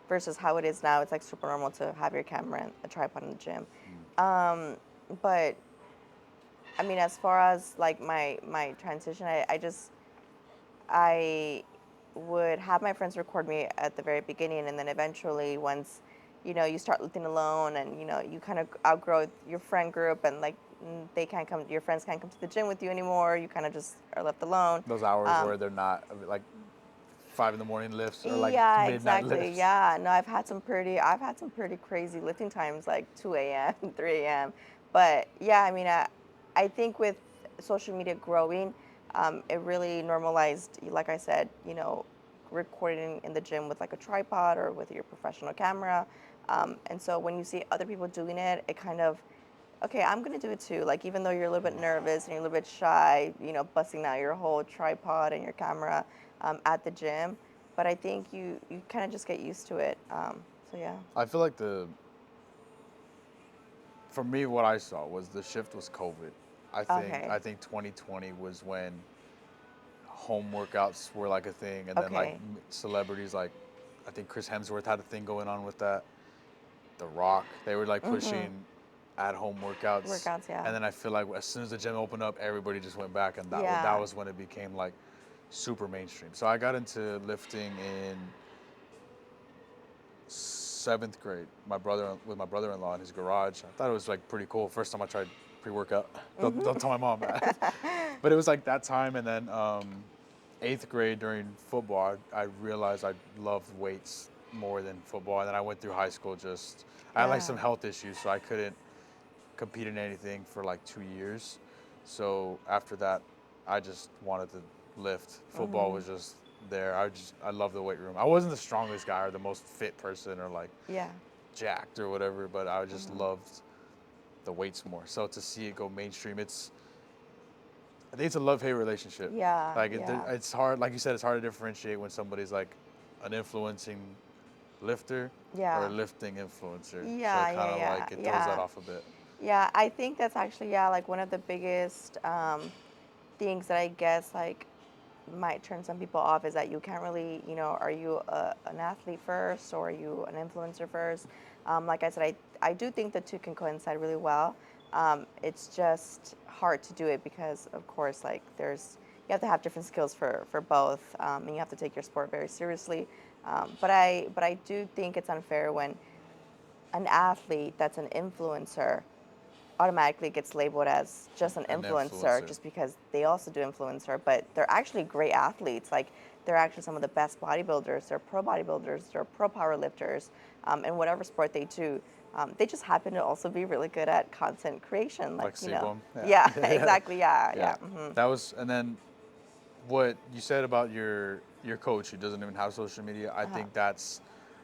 S2: versus how it is now. It's like super normal to have your camera and a tripod in the gym. But, I mean, as far as like my transition, I would have my friends record me at the very beginning, and then eventually, once you start living alone, and you kind of outgrow your friend group, and like they can't come, your friends can't come to the gym with you anymore. You kind of just are left alone.
S1: Those hours where they're not like 5 in the morning lifts or like
S2: Yeah,
S1: midnight
S2: exactly.
S1: lifts.
S2: Yeah, no, I've had some pretty crazy lifting times, like 2 a.m., 3 a.m. But yeah, I mean, I think with social media growing, it really normalized, like I said, recording in the gym with like a tripod or with your professional camera. And so when you see other people doing it, it kind of, okay, I'm gonna do it too. Like even though you're a little bit nervous and you're a little bit shy, busting out your whole tripod and your camera at the gym, but I think you kind of just get used to it. So yeah.
S1: I feel like for me, what I saw was the shift was COVID.
S2: Okay.
S1: I think 2020 was when home workouts were like a thing, and then like
S2: Okay.
S1: celebrities like I think Chris Hemsworth had a thing going on with that. The Rock, they were like pushing at-home workouts,
S2: Workouts, yeah.
S1: and then I feel like as soon as the gym opened up, everybody just went back, and that
S2: Yeah.
S1: was when it became like super mainstream. So I got into lifting in seventh grade. My brother-in-law in his garage. I thought it was like pretty cool. First time I tried pre-workout. Don't tell my mom that. But it was like that time, and then 8th grade during football, I realized I loved weights more than football. And then I went through high school I had like some
S2: Yeah.
S1: health issues, so I couldn't compete in anything for like 2 years. So after that, I just wanted to lift. Football was just there. I love the weight room. I wasn't the strongest guy or the most fit person or like
S2: Yeah.
S1: jacked or whatever, but I just loved the weights more. So to see it go mainstream, I think it's a love-hate relationship.
S2: Yeah.
S1: Like
S2: Yeah.
S1: it's hard, like you said, it's hard to differentiate when somebody's like an influencing lifter or a
S2: Yeah.
S1: lifting influencer. So
S2: Yeah.
S1: it kind
S2: Yeah.
S1: of
S2: Yeah.
S1: like it throws that
S2: Yeah.
S1: off a bit.
S2: Yeah. I think that's actually, yeah, like one of the biggest things that I guess like might turn some people off is that you can't really, are you an athlete first or are you an influencer first? Like I said, I do think the two can coincide really well. It's just hard to do it because, of course, like you have to have different skills for both, and you have to take your sport very seriously. But I do think it's unfair when an athlete that's an influencer automatically gets labeled as just an
S1: An
S2: influencer
S1: influencer.
S2: just because they also do influencer, but they're actually great athletes. Like they're actually some of the best bodybuilders. They're pro bodybuilders. They're pro powerlifters, in whatever sport they do. They just happen to also be really good at content creation. Like
S1: Like Seaborn. Yeah.
S2: yeah,
S1: Yeah.
S2: exactly, yeah,
S1: Yeah.
S2: yeah. Hmm.
S1: That was, and then what you said about your coach who doesn't even have social media, I
S2: Uh-huh.
S1: think that's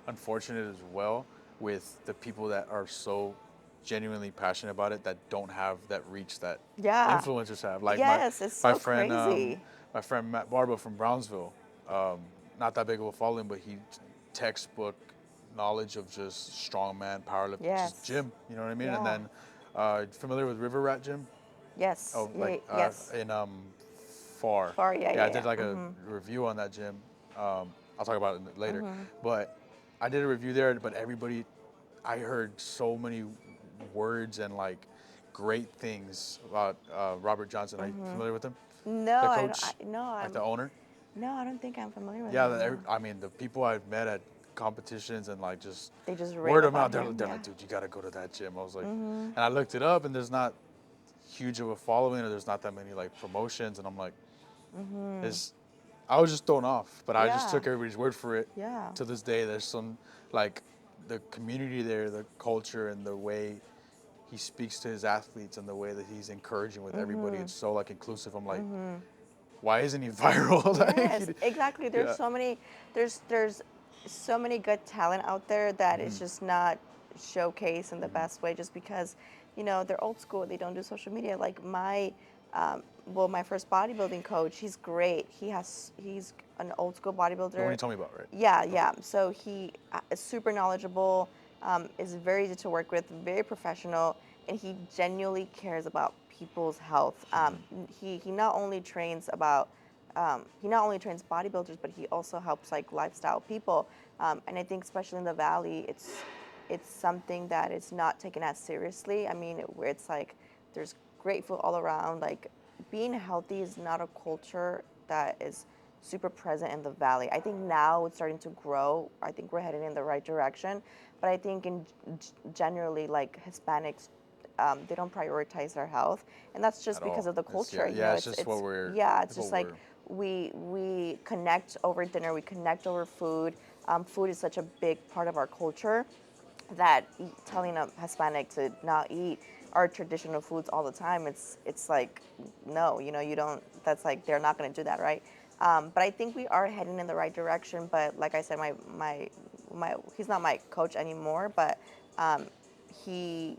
S1: unfortunate as well with the people that are so genuinely passionate about it that don't have that reach that
S2: Yeah.
S1: influencers have. Like
S2: Yes, it's
S1: my
S2: so
S1: friend
S2: crazy.
S1: my friend Matt Barba from Brownsville, um, not that big of a following, but he textbook knowledge of just strongman, powerlift, just
S2: Yes.
S1: gym. You know what I mean? And
S2: Yeah.
S1: then familiar with River Rat Gym?
S2: Yes.
S1: Oh, like
S2: Yeah. Yes.
S1: in Far.
S2: Far. Yeah.
S1: Yeah, I
S2: Yeah.
S1: did
S2: Yeah.
S1: like a
S2: Mm-hmm.
S1: review on that gym. I'll talk about it later.
S2: Mm-hmm.
S1: But I did a review there, but I heard so many words and like great things about Robert Johnson. Are you
S2: Mm-hmm.
S1: familiar with him?
S2: No,
S1: The
S2: I don't.
S1: coach,
S2: No,
S1: like the owner?
S2: I don't think I'm familiar with
S1: Yeah,
S2: him. No.
S1: I mean, the people I've met at competitions and like just
S2: They just rave
S1: word of
S2: about
S1: mouth,
S2: him.
S1: they're
S2: Yeah.
S1: like, dude, you got to go to that gym. I was like,
S2: Mhm.
S1: and I looked it up and there's not huge of a following or there's not that many like promotions. And I'm like,
S2: Mhm.
S1: It's, I was just thrown off, but I just
S2: Yeah.
S1: took everybody's word for it.
S2: Yeah.
S1: To this day, there's some, like, the community there, the culture, and the way he speaks to his athletes and the way that he's encouraging with everybody.
S2: Mhm.
S1: It's so, like, inclusive. I'm like,
S2: Mhm.
S1: why isn't he viral?
S2: Yes, exactly.
S1: Yeah.
S2: There's so many good talent out there that it's just not showcased in the best way just because, they're old school. They don't do social media. Like my first bodybuilding coach, he's great. He's an old school
S1: The one you
S2: bodybuilder.
S1: told me about, right?
S2: Yeah,
S1: Okay.
S2: yeah. So he is super knowledgeable, is very easy to work with, very professional, and he genuinely cares about people's health. He not only trains bodybuilders, but he also helps like lifestyle people. And I think especially in the valley, it's something that is not taken as seriously. I mean, where it's like there's great food all around. Like being healthy is not a culture that is super present in the valley. I think now it's starting to grow. I think we're heading in the right direction. But I think generally, like Hispanics, they don't prioritize their health, and that's just
S1: At
S2: because
S1: all.
S2: of the
S1: It's,
S2: culture.
S1: yeah,
S2: You
S1: yeah,
S2: know,
S1: it's just what we're,
S2: yeah, it's
S1: it's what
S2: just like
S1: we're,
S2: we connect over dinner, we connect over food. Food is such a big part of our culture that telling a Hispanic to not eat our traditional foods all the time, it's like no, you don't. That's like they're not going to do that, right? But I think we are heading in the right direction. But like I said, my he's not my coach anymore, but he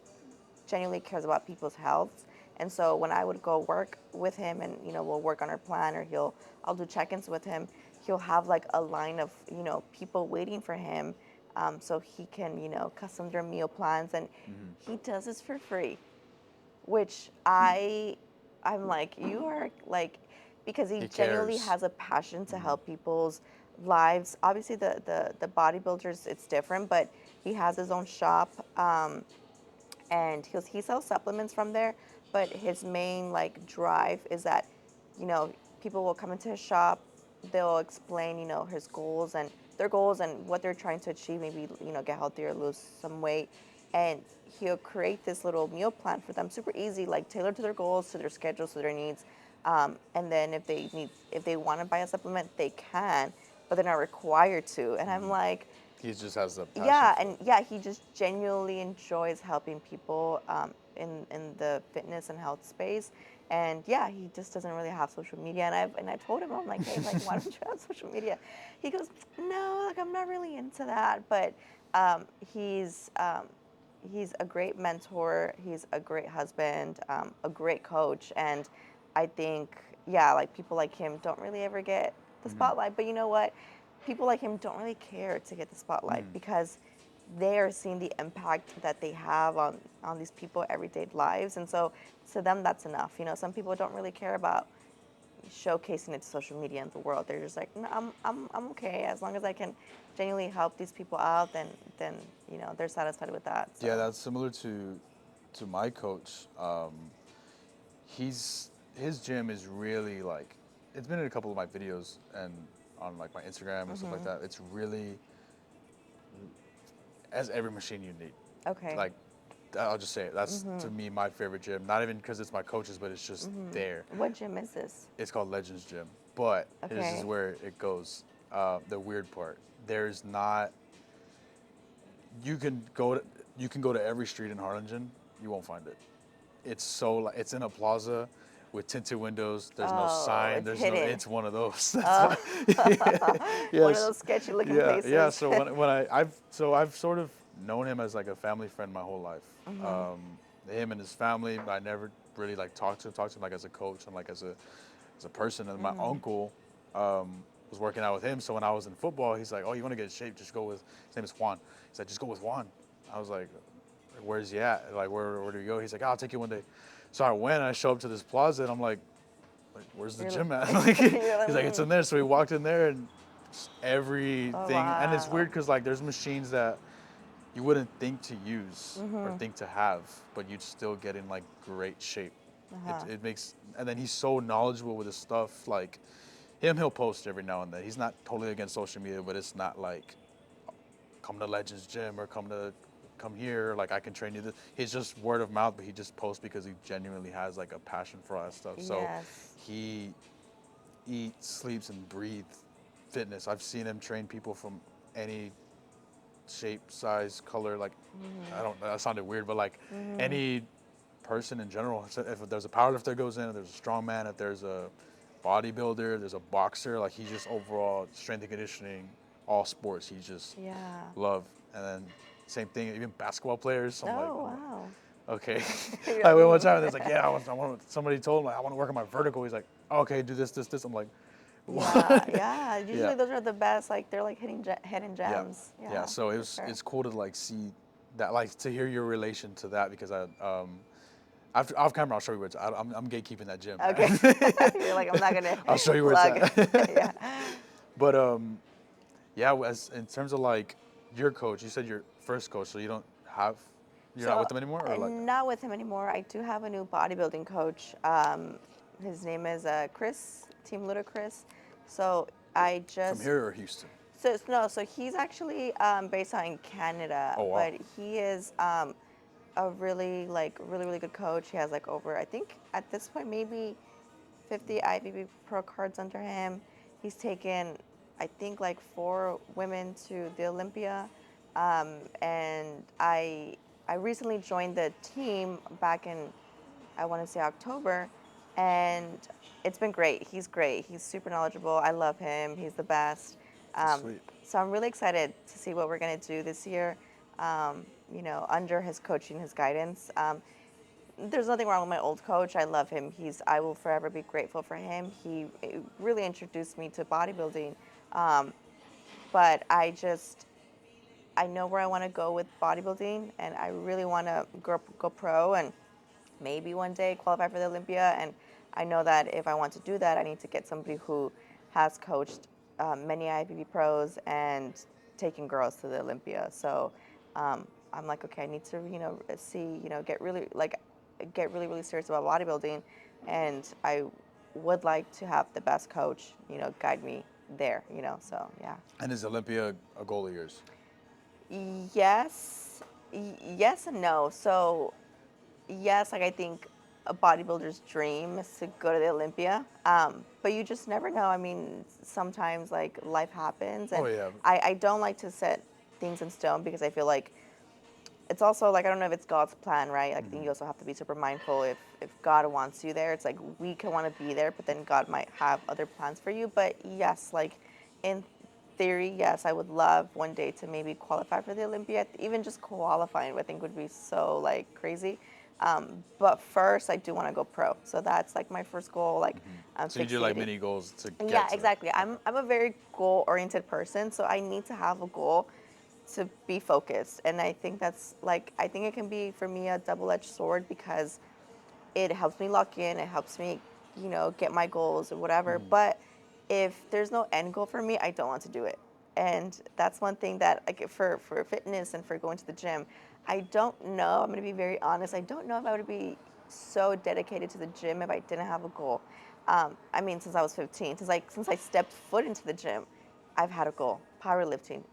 S2: genuinely cares about people's health. And so when I would go work with him and, we'll work on our plan or I'll do check-ins with him, he'll have like a line of, people waiting for him, so he can, custom their meal plans. And he does this for free, which I'm like, you are like, because he
S1: he
S2: genuinely
S1: cares.
S2: has a passion to help people's lives. Obviously the bodybuilders, it's different, but he has his own shop. And he sells supplements from there, but his main like drive is that, you know, people will come into his shop, they'll explain, his goals and their goals and what they're trying to achieve, maybe, get healthier, lose some weight, and he'll create this little meal plan for them, super easy, like tailored to their goals, to their schedules, to their needs. And then if they want to buy a supplement, they can, but they're not required to. And I'm like,
S1: He just has the passion
S2: yeah,
S1: for
S2: and
S1: it.
S2: yeah, he just genuinely enjoys helping people in the fitness and health space. And yeah, he just doesn't really have social media. And I told him, I'm like, hey, like, why don't you have social media? He goes, no, like, I'm not really into that. But um, he's um, he's a great mentor. He's a great husband, a great coach. And I think, yeah, like, people like him don't really ever get the spotlight. But you know what? People like him don't really care to get the spotlight because they are seeing the impact that they have on these people everyday lives. And so to them, that's enough. You know, some people don't really care about showcasing it to social media and the world. They're just like, no, I'm okay. As long as I can genuinely help these people out, then, you know, they're satisfied with that. So.
S1: Yeah, that's similar to my coach. His gym is really like, it's been in a couple of my videos and on like my Instagram and stuff like that. It's really as every machine you need.
S2: Okay.
S1: Like, I'll just say it. That's to me my favorite gym. Not even because it's my coach's, but it's just there.
S2: What gym is this?
S1: It's called Legends Gym. But this is
S2: Okay.
S1: where it goes. The weird part. There's not. You can go to every street in Harlingen. You won't find it. It's so like it's in a plaza with tinted windows. There's no
S2: Oh,
S1: sign.
S2: it's
S1: There's no.
S2: hidden.
S1: It's one of those.
S2: Oh, one of
S1: Yes.
S2: those sketchy looking
S1: Yeah. Yeah.
S2: places.
S1: So when I've sort of known him as like a family friend my whole life. Him and his family. I never really like talked to him like as a coach and like as a person. And my uncle was working out with him. So when I was in football, he's like, "Oh, you want to get in shape? Just go with." His name is Juan. He said, "Just go with Juan." I was like, "Where's he at? Like, where do we go?" He's like, "I'll take you one day." So I went and I show up to this plaza and I'm like, where's the
S2: You're
S1: gym at?
S2: like-
S1: Like,
S2: You're like,
S1: he's like, it's in there. So we walked in there and just
S2: oh,
S1: everything. And it's
S2: wow.
S1: weird because like there's machines that you wouldn't think to use or think to have, but you'd still get in like great shape. It makes, and then he's so knowledgeable with his stuff. Like he'll post every now and then. He's not totally against social media, but it's not like come to Legends Gym or come here, like I can train you this. He's just word of mouth, but he just posts because he genuinely has like a passion for all that stuff. So
S2: Yes.
S1: he eats, sleeps, and breathes fitness. I've seen him train people from any shape, size, color. Like I don't. That sounded weird, but like any person in general. So if there's a powerlifter goes in, if there's a strongman, if there's a bodybuilder, there's a boxer. Like he's just overall strength and conditioning, all sports. He just
S2: Yeah.
S1: love. And then same thing, even basketball players. I'm like,
S2: Oh, wow.
S1: okay.
S2: You're
S1: Like one
S2: like,
S1: time, there's like, yeah, I want. Somebody told him like, I want to work on my vertical. He's like, okay, do this, this, this. I'm like,
S2: yeah,
S1: what?
S2: yeah. Usually
S1: Yeah.
S2: those are the best. Like they're like hitting hidden
S1: Yeah,
S2: gems.
S1: yeah. So
S2: for sure.
S1: it's cool to like see that, like to hear your relation to that because after off camera I'll show you where it's. I'm gatekeeping that gym.
S2: Okay.
S1: Man.
S2: You're like, I'm not gonna
S1: I'll show you where
S2: plug.
S1: it's at.
S2: Yeah.
S1: But yeah. As in terms of like your coach, you said your first coach, so you're not
S2: So
S1: with them anymore, or like.
S2: not with him anymore. I do have a new bodybuilding coach. His name is Chris, Team Ludacris. So I
S1: From
S2: just
S1: here or Houston?
S2: so no. So he's actually based out in Canada,
S1: Oh, wow.
S2: but he is a really really good coach. He has like over, I think at this point maybe 50 IFBB Pro cards under him. He's taken, I think, like 4 women to the Olympia. And I recently joined the team back in, I want to say October, and it's been great. He's great. He's super knowledgeable. I love him. He's the best.
S1: That's sweet.
S2: So I'm really excited to see what we're gonna do this year. You know, under his coaching, his guidance. There's nothing wrong with my old coach. I love him. I will forever be grateful for him. He really introduced me to bodybuilding. But I know where I want to go with bodybuilding, and I really want to go pro and maybe one day qualify for the Olympia. And I know that if I want to do that, I need to get somebody who has coached many IFBB pros and taken girls to the Olympia. So I'm like, okay, I need to, see, get really, really serious about bodybuilding. And I would like to have the best coach, guide me there, so yeah.
S1: And is Olympia a goal of yours?
S2: Yes, Yes and no. So yes, like I think a bodybuilder's dream is to go to the Olympia, but you just never know. I mean, sometimes like life happens,
S1: Oh
S2: and
S1: yeah.
S2: I don't like to set things in stone because I feel like it's also like I don't know if it's God's plan, right? Like I think you also have to be super mindful if God wants you there. It's like we can want to be there, but then God might have other plans for you. But yes, like in theory, yes, I would love one day to maybe qualify for the Olympia. Even just qualifying, I think would be so like crazy. But first, I do want to go pro. So that's like my first goal. Like I'm
S1: So you do like
S2: fixated.
S1: mini goals to get
S2: Yeah,
S1: to that.
S2: exactly.
S1: Okay.
S2: I'm a very goal oriented person, so I need to have a goal to be focused. And I think that's like I think it can be for me a double-edged sword because it helps me lock in, it helps me, get my goals or whatever. But if there's no end goal for me, I don't want to do it. And that's one thing that like for fitness and for going to the gym, I don't know. I'm gonna be very honest. I don't know if I would be so dedicated to the gym if I didn't have a goal. I mean, since I was 15, since I stepped foot into the gym, I've had a goal: powerlifting,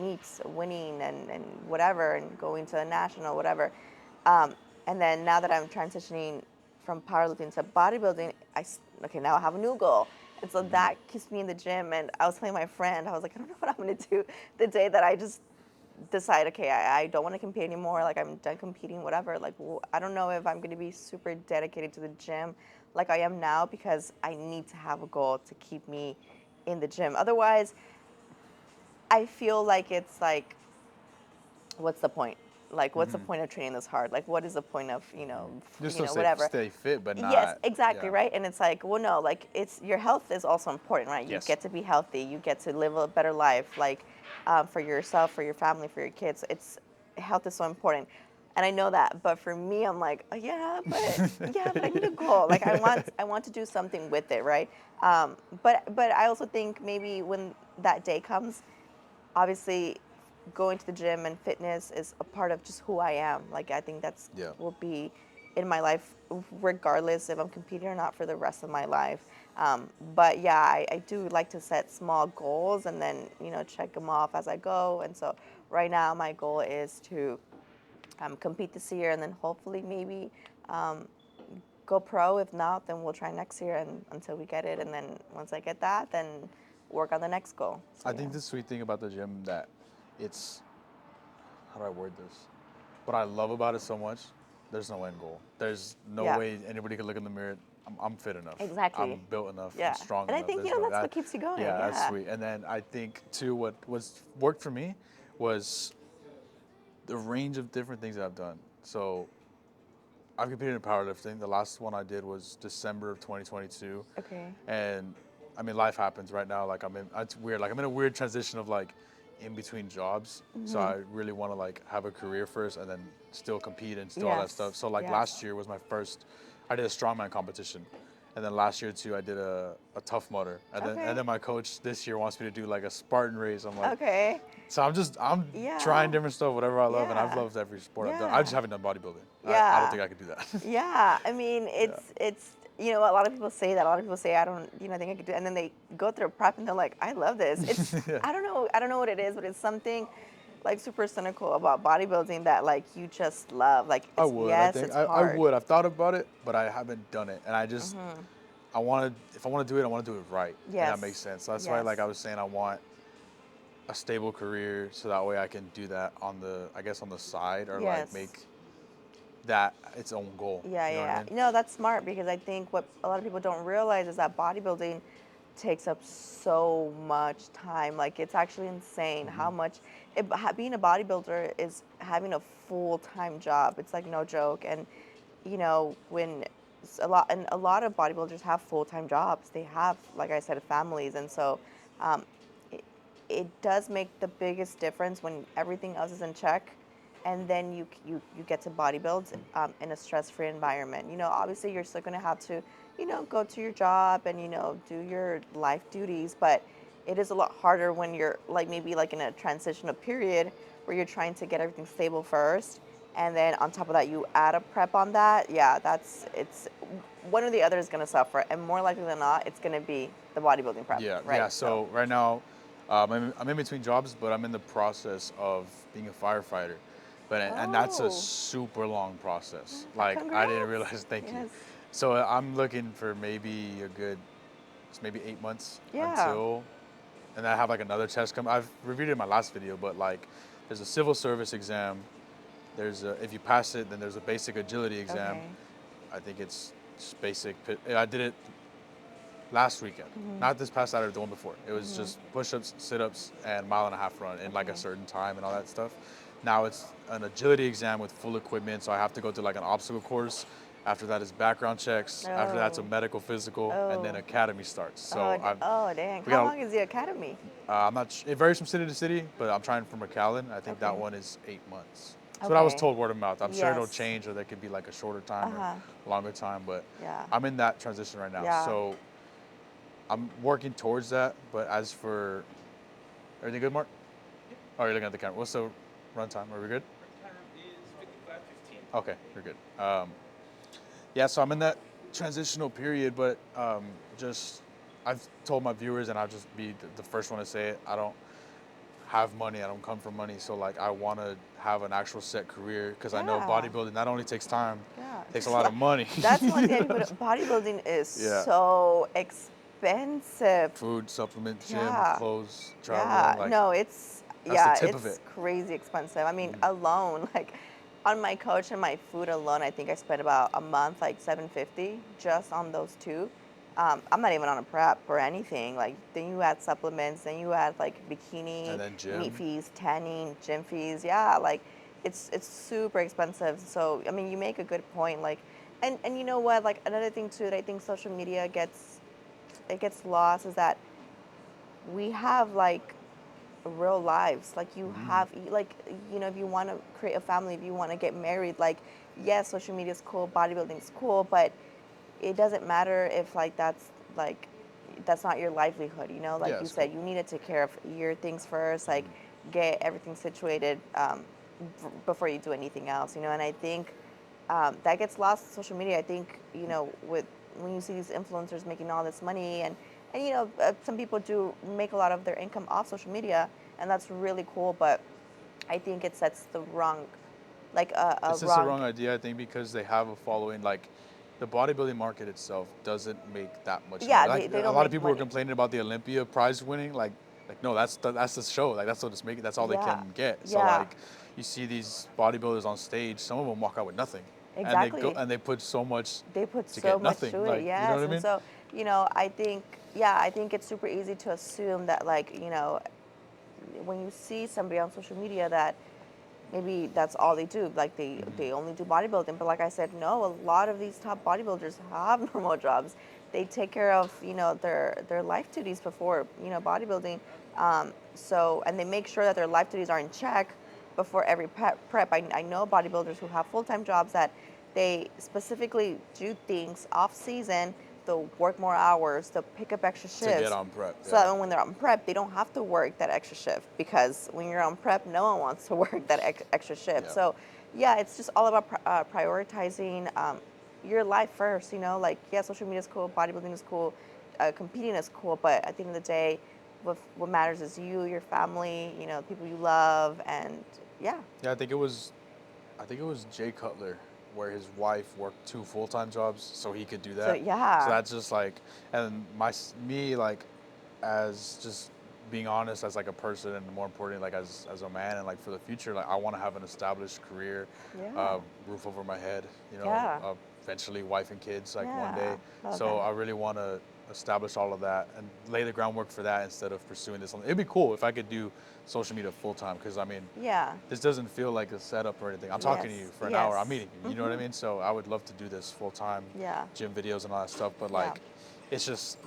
S2: meets, winning, and whatever, and going to a national, whatever. And then now that I'm transitioning from powerlifting to bodybuilding, okay, now I have a new goal. And so that keeps me in the gym. And I was telling my friend, I was like, I don't know what I'm going to do the day that I just decide, okay, I don't want to compete anymore. Like I'm done competing, whatever. Like I don't know if I'm going to be super dedicated to the gym like I am now because I need to have a goal to keep me in the gym. Otherwise, I feel like it's like what's the point? Like, what's the point of training this hard? Like, what is the point of,
S1: Just to
S2: whatever?
S1: stay fit, but
S2: Yes,
S1: not.
S2: exactly,
S1: Yeah.
S2: right? And it's like, well, no, like, it's your health is also important, right? You
S1: Yes.
S2: get to be healthy, you get to live a better life, like, for yourself, for your family, for your kids. Health is so important. And I know that, but for me, I'm like, oh, yeah, but I need a goal. Like, I want to do something with it, right? But I also think maybe when that day comes, obviously going to the gym and fitness is a part of just who I am. Like I think that's
S1: Yeah.
S2: will be in my life regardless if I'm competing or not for the rest of my life. But yeah, I do like to set small goals and then check them off as I go. And so right now my goal is to compete this year and then hopefully maybe um, go pro. If not, then we'll try next year and until we get it. And then once I get that, then work on the next goal. So
S1: I
S2: yeah.
S1: think the sweet thing about the gym that it's, how do I word this? What I love about it so much, there's no end goal. There's no
S2: Yeah.
S1: way anybody could look in the mirror. I'm fit enough. I'm
S2: Exactly.
S1: built enough. I'm
S2: Yeah.
S1: strong
S2: And I
S1: enough.
S2: think,
S1: There's no
S2: that's
S1: that.
S2: what keeps you going.
S1: Yeah, that's
S2: Yeah.
S1: sweet. And then I think too, what was worked for me was the range of different things that I've done. So I've competed in powerlifting. The last one I did was December of 2022,
S2: Okay.
S1: and I mean, life happens right now. Like it's weird. Like I'm in a weird transition of like in between jobs. So I really want to like have a career first and then still compete and still all that stuff.
S2: Yes.
S1: So like
S2: Yes.
S1: last year was my first. I did a strongman competition, and then last year too I did a tough mudder, and
S2: Okay.
S1: then my coach this year wants me to do like a Spartan race. I'm like,
S2: Okay.
S1: so I'm trying
S2: Yeah.
S1: different stuff, whatever I love, and I've
S2: Yeah.
S1: loved every sport I've done. I just
S2: Yeah.
S1: haven't done bodybuilding. I don't
S2: Yeah.
S1: think I could do that.
S2: Yeah. I mean,
S1: Yeah.
S2: it's a lot of people say that. A lot of people say I don't, think I could do it. And then they go through a prep and they're like, I love this. It's
S1: Yeah.
S2: I don't know what it is, but it's something like super cynical about bodybuilding that like you just love. Like
S1: I
S2: it's
S1: would. I
S2: yes,
S1: think
S2: it's
S1: I
S2: hard.
S1: would. I've thought about it, but I haven't done it. And
S2: Mhm.
S1: I want to. If I want to do it, I want to do it right. And that makes
S2: Yes.
S1: sense. So that's why, like
S2: Yes.
S1: I was saying, I want a stable career, so that way I can do that on I guess, on the side, or like
S2: Yes.
S1: make that its own goal.
S2: Yeah,
S1: You know what I
S2: yeah.
S1: mean?
S2: That's smart because I think what a lot of people don't realize is that bodybuilding takes up so much time. Like it's actually insane how much being a bodybuilder is having a full-time job. It's like no joke. And when a lot of bodybuilders have full-time jobs. They have, like I said, families, and so um, it, it does make the biggest difference when everything else is in check and then you get to bodybuild in a stress-free environment. Obviously you're still going to have to, go to your job and do your life duties, but it is a lot harder when you're like maybe like in a transitional period where you're trying to get everything stable first, and then on top of that you add a prep on that. Yeah, it's one or the other is going to suffer, and more likely than not, it's going to be the bodybuilding prep,
S1: Yeah. Yeah.
S2: right? So
S1: So right now, I'm in between jobs, but I'm in the process of being a firefighter. but and that's a
S2: Oh,
S1: super long process. Like I didn't
S2: congrats.
S1: realize. Thank you.
S2: Yes.
S1: So I'm looking for maybe a good, it's maybe 8 months
S2: Yeah.
S1: until, and I have like another test come. I've reviewed it in my last video, but like there's a civil service exam. There's a, if you pass it, then there's a basic agility exam.
S2: Okay.
S1: I think it's just basic. I did it last weekend,
S2: Mhm.
S1: not this past Saturday, the one before. It was
S2: Mhm.
S1: just push-ups, sit-ups, and mile-and-a-half run in like a
S2: Okay.
S1: certain time and all that stuff. Now it's an agility exam with full equipment, so I have to go through like an obstacle course. After that is background checks. After that's a
S2: Oh.
S1: medical physical, and then
S2: Oh.
S1: academy starts.
S2: Oh.
S1: So I've
S2: Oh. Dang.
S1: we
S2: How
S1: got.
S2: long is the academy?
S1: I'm not. It varies from city to city, but I'm trying for McAllen. I think that
S2: Okay.
S1: one is 8 months. That's what I was
S2: Okay.
S1: told, word of mouth. I'm sure it'll
S2: Yes.
S1: change, or there could be like a shorter
S2: Uh
S1: time or
S2: huh.
S1: longer time. But
S2: Yeah.
S1: I'm in that transition right now.
S2: Yeah.
S1: So I'm working towards that. But as for everything good, Mark? Oh, you're looking at the camera. What's the run time? Are we good?
S3: Time is 55:15.
S1: Okay, you're good. Yeah, so I'm in that transitional period, but just I've told my viewers, and I'll just be the first one to say it. I don't have money. I don't come from money. So like I want to have an actual set career because I know
S2: Yeah.
S1: bodybuilding not only takes time,
S2: Yeah.
S1: takes a lot of money.
S2: That's one thing I put. Bodybuilding is
S1: Yeah.
S2: so expensive.
S1: Food, supplement, gym,
S2: Yeah.
S1: clothes, traveling,
S2: Yeah.
S1: like
S2: No,
S1: that's the tip of it.
S2: it's crazy expensive. I mean,
S1: Mhm.
S2: alone, like on my coach and my food alone, I think I spent about a month, like 750 just on those two. I'm not even on a prep or anything. Like then you add supplements, then you add like
S1: And
S2: bikini,
S1: then
S2: meat
S1: gym.
S2: fees, tanning, gym fees. Yeah, like it's super expensive. So I mean, you make a good point. Like, and you know what? Like another thing too that I think social media gets lost is that we have like real lives. Like you
S1: Mhm.
S2: have like if you want to create a family, if you want to get married, like yes, social media is cool, bodybuilding is cool, but it doesn't matter if like that's not your livelihood. Like
S1: Yeah,
S2: you
S1: it's
S2: said,
S1: cool.
S2: you need to take care of your things first, like
S1: Mhm.
S2: get everything situated before you do anything else. And I think that gets lost in social media. I think with when you see these influencers making all this money, and some people do make a lot of their income off social media, and that's really cool. But I think it sets the wrong, like a
S1: It's just the
S2: wrong.
S1: wrong idea, I think, because they have a following. Like, the bodybuilding market itself doesn't make that much money.
S2: Yeah,
S1: Like,
S2: they
S1: a
S2: don't
S1: lot of
S2: make
S1: people were
S2: money.
S1: complaining about the Olympia prize winning. Like no, that's the show. Like, that's what it's making. That's all they
S2: Yeah,
S1: can get. So
S2: yeah,
S1: like, you see these bodybuilders on stage. Some of them walk out with nothing, and they go
S2: exactly.
S1: and they put so much
S2: They put
S1: to
S2: so
S1: get
S2: much
S1: nothing.
S2: to it,
S1: Like, you know what
S2: yes.
S1: I
S2: And
S1: mean?
S2: so, I think, yeah, I think it's super easy to assume that, like, when you see somebody on social media that maybe that's all they do, like
S1: Hmm.
S2: they only do bodybuilding. But like I said, no, a lot of these top bodybuilders have normal jobs. They take care of, their life duties before, bodybuilding. So, and they make sure that their life duties are in check before every prep. I know bodybuilders who have full-time jobs that they specifically do things off season. They'll work more hours. They'll pick up extra
S1: To get
S2: shifts
S1: on prep,
S2: so
S1: yeah.
S2: that when they're on prep, they don't have to work that extra shift, because when you're on prep, no one wants to work that extra shift.
S1: Yeah.
S2: So, yeah, it's just all about prioritizing your life first. Like, yeah, social media is cool, bodybuilding is cool, competing is cool, but at the end of the day, what matters is you, your family, people you love, and yeah.
S1: Yeah, I think it was Jay Cutler, where his wife worked two full-time jobs so he could do
S2: So,
S1: that. So
S2: yeah.
S1: that's just like, and me, like, as just being honest as like a person, and more importantly, like as a man, and like for the future, like I want to have an established career,
S2: Yeah.
S1: roof over my head,
S2: Yeah.
S1: eventually wife and kids like one day.
S2: Yeah.
S1: So
S2: Okay.
S1: I really want to establish all of that and lay the groundwork for that instead of pursuing this. It'd be cool if I could do social media full time, because I mean,
S2: Yeah.
S1: this doesn't feel like a setup or anything. I'm talking to you
S2: Yes.
S1: for an hour. I'm
S2: Yes.
S1: meeting you. You know what I mean? So I would love to do this full time,
S2: Yeah.
S1: gym videos and all that stuff. But
S2: Yeah.
S1: like, it's just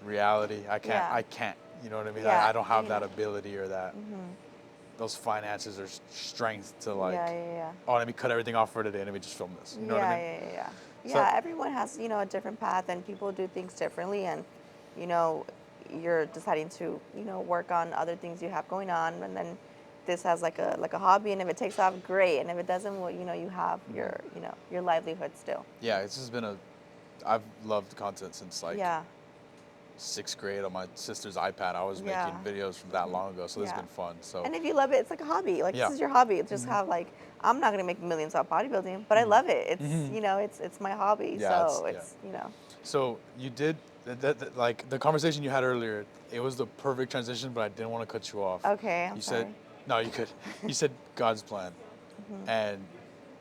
S1: reality. I can't.
S2: Yeah.
S1: I can't. You know what I mean?
S2: Yeah.
S1: I don't have that ability or that
S2: Mhm.
S1: those finances or strength to
S2: Yeah,
S1: like.
S2: yeah, yeah.
S1: Oh, let me cut everything off for today. Let me just film this. You know what I
S2: Yeah,
S1: mean?
S2: yeah, yeah, yeah.
S1: So
S2: Yeah, everyone has, a different path, and people do things differently, and you know, you're deciding to, work on other things you have going on, and then this has like a hobby, and if it takes off, great, and if it doesn't, well, you have
S1: mhm.
S2: your livelihood still.
S1: Yeah, it's just been a. I've loved content since like
S2: Yeah.
S1: 6th grade on my sister's iPad. I was
S2: Yeah.
S1: making videos from that long ago, so this has
S2: Yeah.
S1: been fun. So
S2: And if you love it, it's like a hobby. Like
S1: yeah.
S2: this is your hobby. It's just have like I'm not gonna make millions off bodybuilding, but I love it. It's it's my hobby.
S1: Yeah,
S2: So
S1: it's So you did like the conversation you had earlier. It was the perfect transition, but I didn't want to cut you off.
S2: Okay, I'm
S1: You said
S2: sorry.
S1: no, you could. You said God's plan, and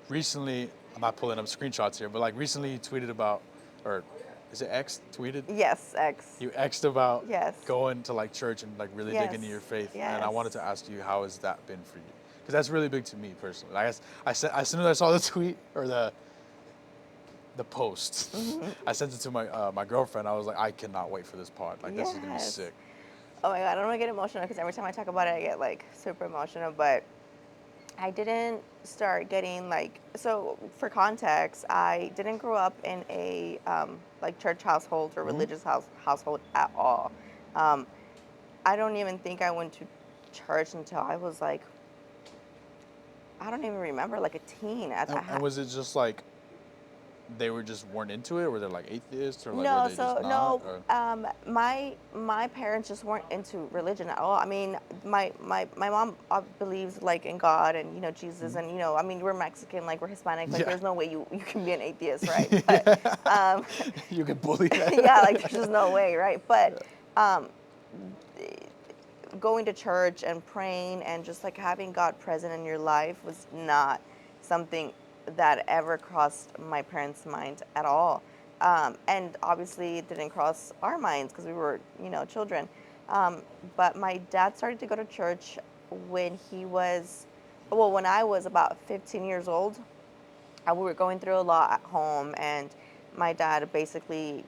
S1: recently I'm not pulling up screenshots here, but like recently you tweeted about, or is it X tweeted?
S2: Yes, X.
S1: You X'd about
S2: Yes.
S1: going to like church and like really digging into your faith, and I wanted to
S2: Yes.
S1: ask you how has that been for you? Because that's really big to me personally. Like as soon as I saw the tweet or the post, I sent it to my girlfriend. I was like, I cannot wait for this pod. Like this is gonna be
S2: Yes.
S1: sick.
S2: Oh my God, I don't want to get emotional because every time I talk about it, I get like super emotional. But I didn't start getting like, so for context, I didn't grow up in a like church household or religious household at all. Um, I don't even think I went to church until I was like, I don't even remember, like a teen.
S1: And was it just like they weren't into it, or were they like atheists, or like were
S2: No,
S1: they
S2: so
S1: just not?
S2: no,
S1: Or?
S2: my parents just weren't into religion at all. I mean, my mom believes like in God and Jesus and I mean we're Mexican, like we're Hispanic, like
S1: Yeah.
S2: there's no way you can be an atheist, right? But
S1: You could bully that.
S2: yeah, like there's just no way, right? But going to church and praying and just like having God present in your life was not something that ever crossed my parents' mind at all. And obviously it didn't cross our minds because we were, children. But my dad started to go to church when when I was about 15 years old. We were going through a lot at home, and my dad basically,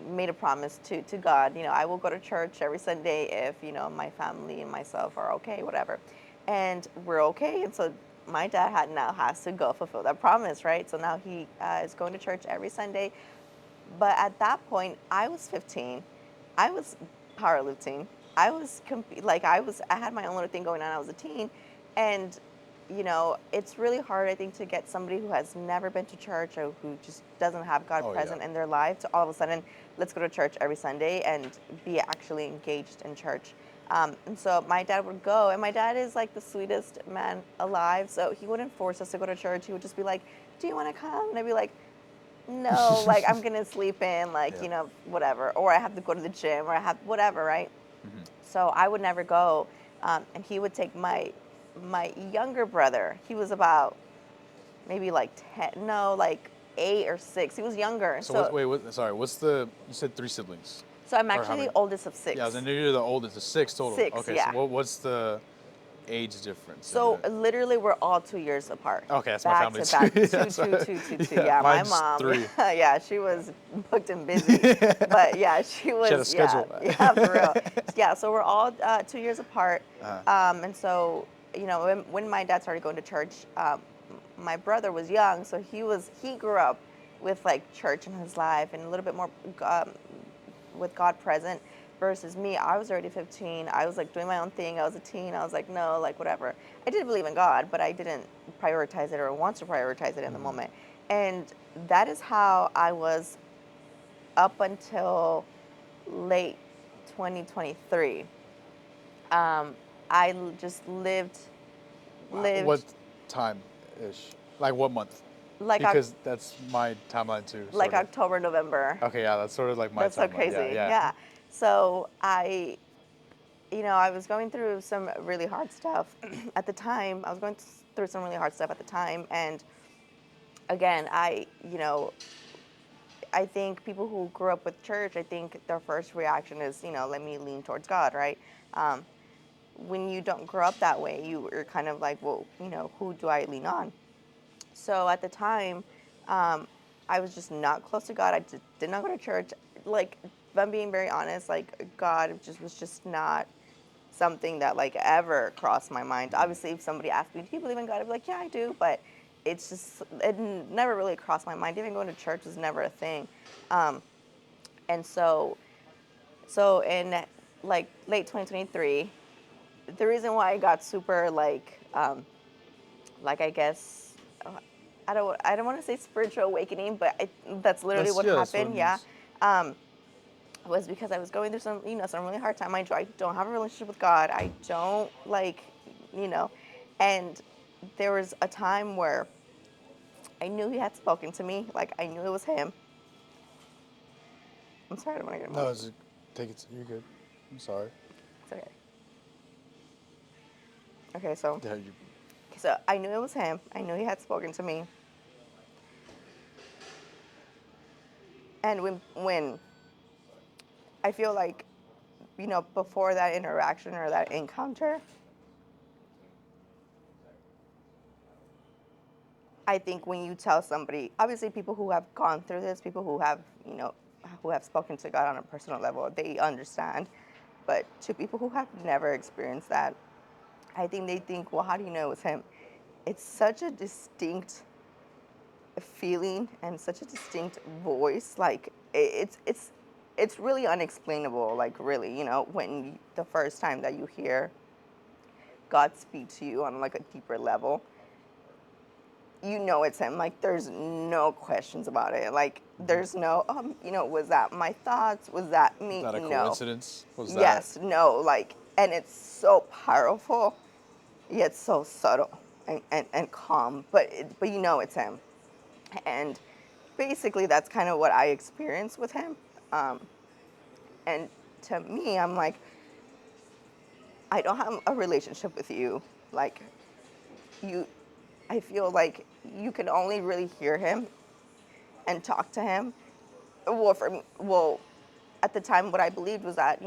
S2: made a promise to God, I will go to church every Sunday if, my family and myself are okay, whatever. And we're okay. And so my dad now has to go fulfill that promise, right? So now he is going to church every Sunday. But at that point, I was 15. I was powerlifting. I had my own little thing going on. I was a teen. And, it's really hard, I think, to get somebody who has never been to church or who just doesn't have God
S1: Oh,
S2: present
S1: yeah.
S2: in their life to all of a sudden, let's go to church every Sunday and be actually engaged in church. And so my dad would go, and my dad is like the sweetest man alive. So he wouldn't force us to go to church. He would just be like, do you want to come? And I'd be like, no, like I'm gonna sleep in, like,
S1: Yeah.
S2: whatever. Or I have to go to the gym, or I have whatever, right? So I would never go. And he would take my younger brother. He was about maybe like 10, no, like 8 or 6. He was younger.
S1: So sorry, you said 3 siblings?
S2: So I'm
S1: Or how
S2: actually
S1: many?
S2: the oldest of 6.
S1: Yeah, I knew you're the oldest. There's 6 total.
S2: 6,
S1: Okay,
S2: yeah.
S1: so what's the age difference?
S2: So literally, we're all 2 years apart.
S1: Okay, that's my
S2: back
S1: family
S2: to back,
S1: too.
S2: two. Yeah, my
S1: mine's
S2: mom.
S1: 3.
S2: Yeah, she was booked and busy, but yeah, she was.
S1: She had a schedule.
S2: Yeah, for real. Yeah, so we're all 2 years apart,
S1: Uh-huh.
S2: and so when my dad started going to church, my brother was young, so he grew up with like church in his life and a little bit more with God present versus me. I was already 15. I was like doing my own thing. I was a teen. I was like, no, like whatever. I did believe in God, but I didn't prioritize it or want to prioritize it in the moment. And that is how I was up until late 2023. Just lived
S1: What time-ish? Like what month?
S2: like
S1: Because that's my timeline too.
S2: like
S1: sort of.
S2: October, November.
S1: Okay, yeah, that's sort of like my
S2: That's so
S1: timeline.
S2: crazy.
S1: Yeah.
S2: So I was going through some really hard stuff at the time. I was going through some really hard stuff at the time. And again, I think people who grew up with church, I think their first reaction is, let me lean towards God, right? When you don't grow up that way, you're kind of like, well, who do I lean on? So at the time, I was just not close to God. I did not go to church. Like, if I'm being very honest, like God was just not something that like ever crossed my mind. Obviously, if somebody asked me, do you believe in God? I'd be like, yeah, I do. But it never really crossed my mind. Even going to church was never a thing. And so in like late 2023, the reason why I got super like I guess I don't want to say spiritual awakening, but that's literally what
S1: That's what it
S2: happened. Yeah.
S1: means.
S2: was because I was going through some, some really hard time. I don't have a relationship with God. I don't like, you know, and there was a time where I knew He had spoken to me. Like I knew it was Him. I'm sorry, I don't want to get
S1: No,
S2: emotional.
S1: take it. You're good. I'm sorry.
S2: It's okay. Okay, so
S1: Yeah, you.
S2: I knew it was Him. I knew He had spoken to me. And when I feel like, before that interaction or that encounter, I think when you tell somebody, obviously people who have gone through this, people who have spoken to God on a personal level, they understand. But to people who have never experienced that, I think they think, well, how do you know it was Him? It's such a distinct feeling and such a distinct voice. Like it's really unexplainable. Like really, when the first time that you hear God speak to you on like a deeper level, it's Him. Like there's no questions about it. Like there's no was that my thoughts? Was that me?
S1: Not a
S2: No.
S1: coincidence. Was that?
S2: Yes, no, like, and it's so powerful, yet so subtle and calm, but it's Him. And basically that's kind of what I experienced with Him. And to me, I'm like, I don't have a relationship with you. Like, you, I feel like you can only really hear Him and talk to Him. Well, for me, at the time, what I believed was that,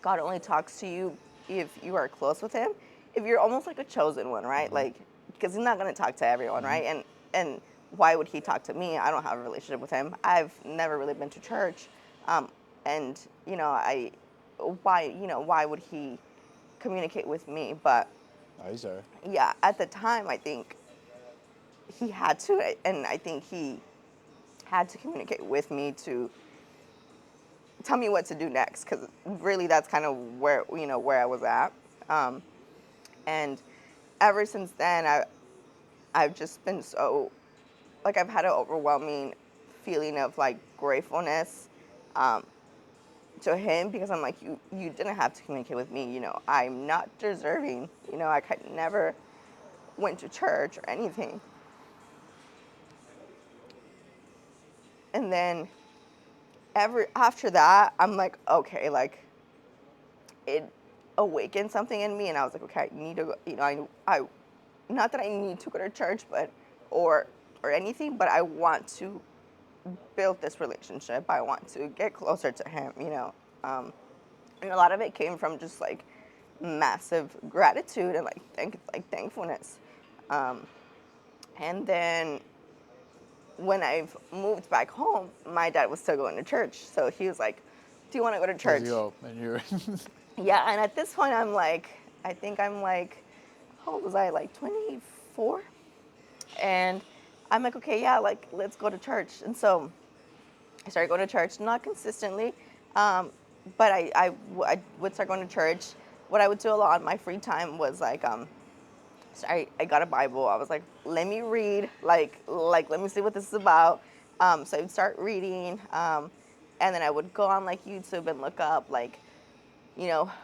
S2: God only talks to you if you are close with Him, if you're almost like a chosen one, right?
S1: Mm-hmm.
S2: Like, because He's not going to talk to everyone,
S1: Mm-hmm.
S2: right? And why would He talk to me? I don't have a relationship with Him. I've never really been to church, and why would He communicate with me? But
S1: Oh, he's there.
S2: yeah, at the time, I think He had to, and I think He had to communicate with me to tell me what to do next, because really that's kind of where I was at. Um, and ever since then, I've just been so, like, I've had an overwhelming feeling of like gratefulness, um, to Him, because I'm like, you didn't have to communicate with me. I'm not deserving. I could never went to church or anything. And then ever after that, I'm like, okay, like it awakened something in me, and I was like, okay, I need to go. I not that I need to go to church, but or anything, but I want to build this relationship. I want to get closer to Him. And a lot of it came from just like massive gratitude and like thankfulness. Um, and then when I've moved back home, my dad was still going to church, so he was like, "Do you want to go to
S1: Let's
S2: church?"
S1: go. And you're.
S2: Yeah, and at this point, I think I'm like, how old was I? Like 24? And I'm like, okay, yeah, like, let's go to church. And so I started going to church, not consistently, but I would start going to church. What I would do a lot in my free time was like, so I got a Bible. I was like, let me read, let me see what this is about. So I'd start reading, and then I would go on like YouTube and look up like,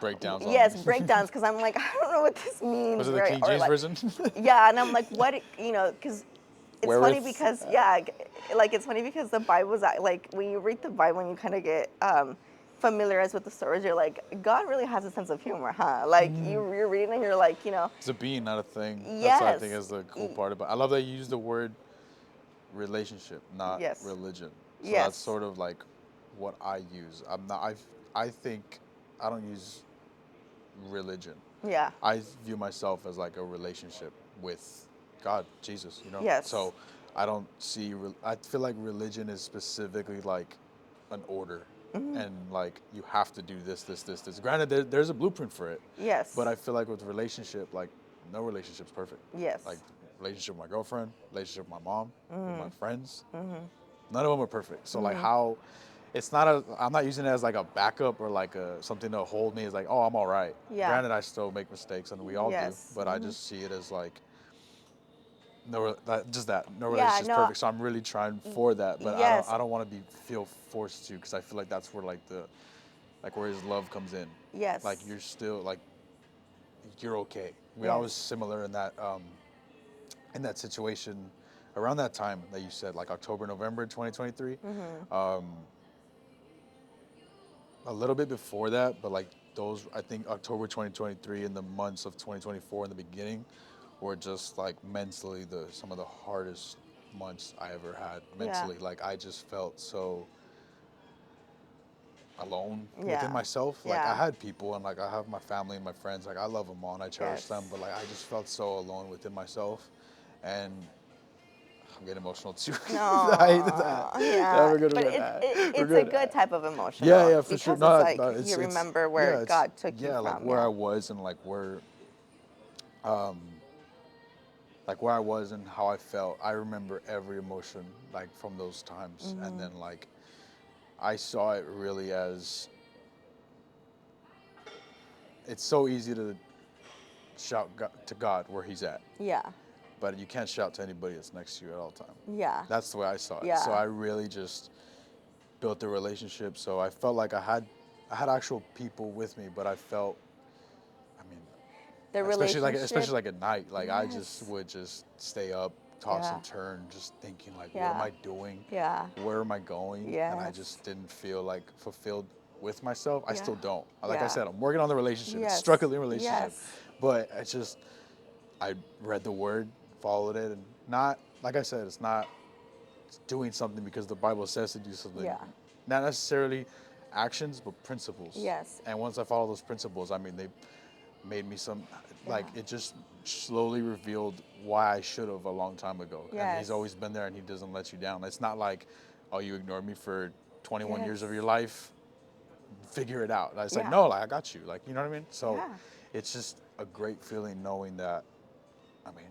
S1: Breakdowns on.
S2: yes, breakdowns, because I'm like, I don't know what this
S1: Was
S2: means,
S1: it the
S2: right?
S1: King
S2: Or
S1: James
S2: like,
S1: version?
S2: yeah, and I'm like, what, because it's funny
S1: Wherewith.
S2: because, yeah, like, it's funny because the Bible's, like, when you read the Bible and you kind of get familiarized with the stories, you're like, God really has a sense of humor, huh? Like, you're reading and you're like,
S1: It's a being, not a thing. That's what I think
S2: yes,
S1: is the cool part about. I love that you use the word relationship, not
S2: yes,
S1: religion. So that's
S2: yes,
S1: sort of like what I use. I'm not. I think I don't use religion.
S2: yeah,
S1: I view myself as like a relationship with God, Jesus.
S2: yes,
S1: So I don't see. I feel like religion is specifically like an order, and like you have to do this, this, this, this. Granted, there's a blueprint for it, but
S2: yes,
S1: I feel like with relationship, like no relationship's perfect. Like
S2: yes,
S1: relationship with my girlfriend, relationship with my mom, with my friends, none of them are perfect. So like it's not I'm not using it as like a backup or like something to hold me as like, oh, I'm all right.
S2: yeah,
S1: Granted, I still make mistakes and we all do,
S2: yes,
S1: but I just see it as like no
S2: Yeah,
S1: relationship's
S2: no.
S1: perfect. So I'm really trying for that, but
S2: Yes.
S1: I don't want to feel forced to, because I feel like that's where where his love comes in.
S2: Yes.
S1: Like you're still you're okay. I was
S2: Yes.
S1: similar in that situation around that time that you said, like October, November 2023. A little bit before that, but like those, I think October 2023 and the months of 2024 in the beginning were just like mentally some of the hardest months I ever had
S2: Yeah.
S1: mentally. Like I just felt so alone
S2: Yeah.
S1: within myself. Like I
S2: Yeah.
S1: had people, and like I have my family and my friends, like I love them all and I cherish
S2: Yes.
S1: them, but like I just felt so alone within myself. And I'm getting emotional too.
S2: No.
S1: I hate that. Yeah,
S2: Yeah.
S1: we're good.
S2: But
S1: We're
S2: it's a
S1: good.
S2: good type of emotion,
S1: Yeah,
S2: though,
S1: yeah, for sure.
S2: because
S1: No,
S2: it's like
S1: no,
S2: you
S1: it's
S2: remember where
S1: yeah,
S2: God took you
S1: yeah, like
S2: from.
S1: where
S2: Yeah.
S1: I was and where I was and how I felt. I remember every emotion like from those times, and then like I saw it really as it's so easy to shout to God where He's at,
S2: Yeah.
S1: but you can't shout to anybody that's next to you at all time.
S2: Yeah.
S1: That's the way I saw it.
S2: Yeah.
S1: So I really just built a relationship. So I felt like I had actual people with me, but I felt, I mean,
S2: The
S1: especially
S2: relationship.
S1: like at night, like I just
S2: Yes.
S1: would just stay up, toss
S2: Yeah.
S1: and turn, just thinking like, what am
S2: Yeah.
S1: I doing?
S2: Yeah.
S1: Where am I going? And I
S2: Yes.
S1: just didn't feel like fulfilled with myself. I
S2: Yeah.
S1: still don't. Like I
S2: Yeah.
S1: said, I'm working on the relationship. It's
S2: Yes.
S1: struggling relationship,
S2: Yes.
S1: but it's just I read the word, followed it, and not like I said, it's not doing something because the Bible says to do something.
S2: Yeah.
S1: Not necessarily actions, but principles.
S2: Yes.
S1: And once I follow those principles, I mean, they made me
S2: Yeah.
S1: it just slowly revealed why I should have a long time ago. And He's
S2: Yes.
S1: always been there, and He doesn't let you down. It's not like, oh, you ignored me for 21 years of
S2: Yes.
S1: your life, figure it out. It's like,
S2: Yeah.
S1: no, like I got you. Like, you know what I mean? So
S2: Yeah.
S1: it's just a great feeling knowing that, I mean,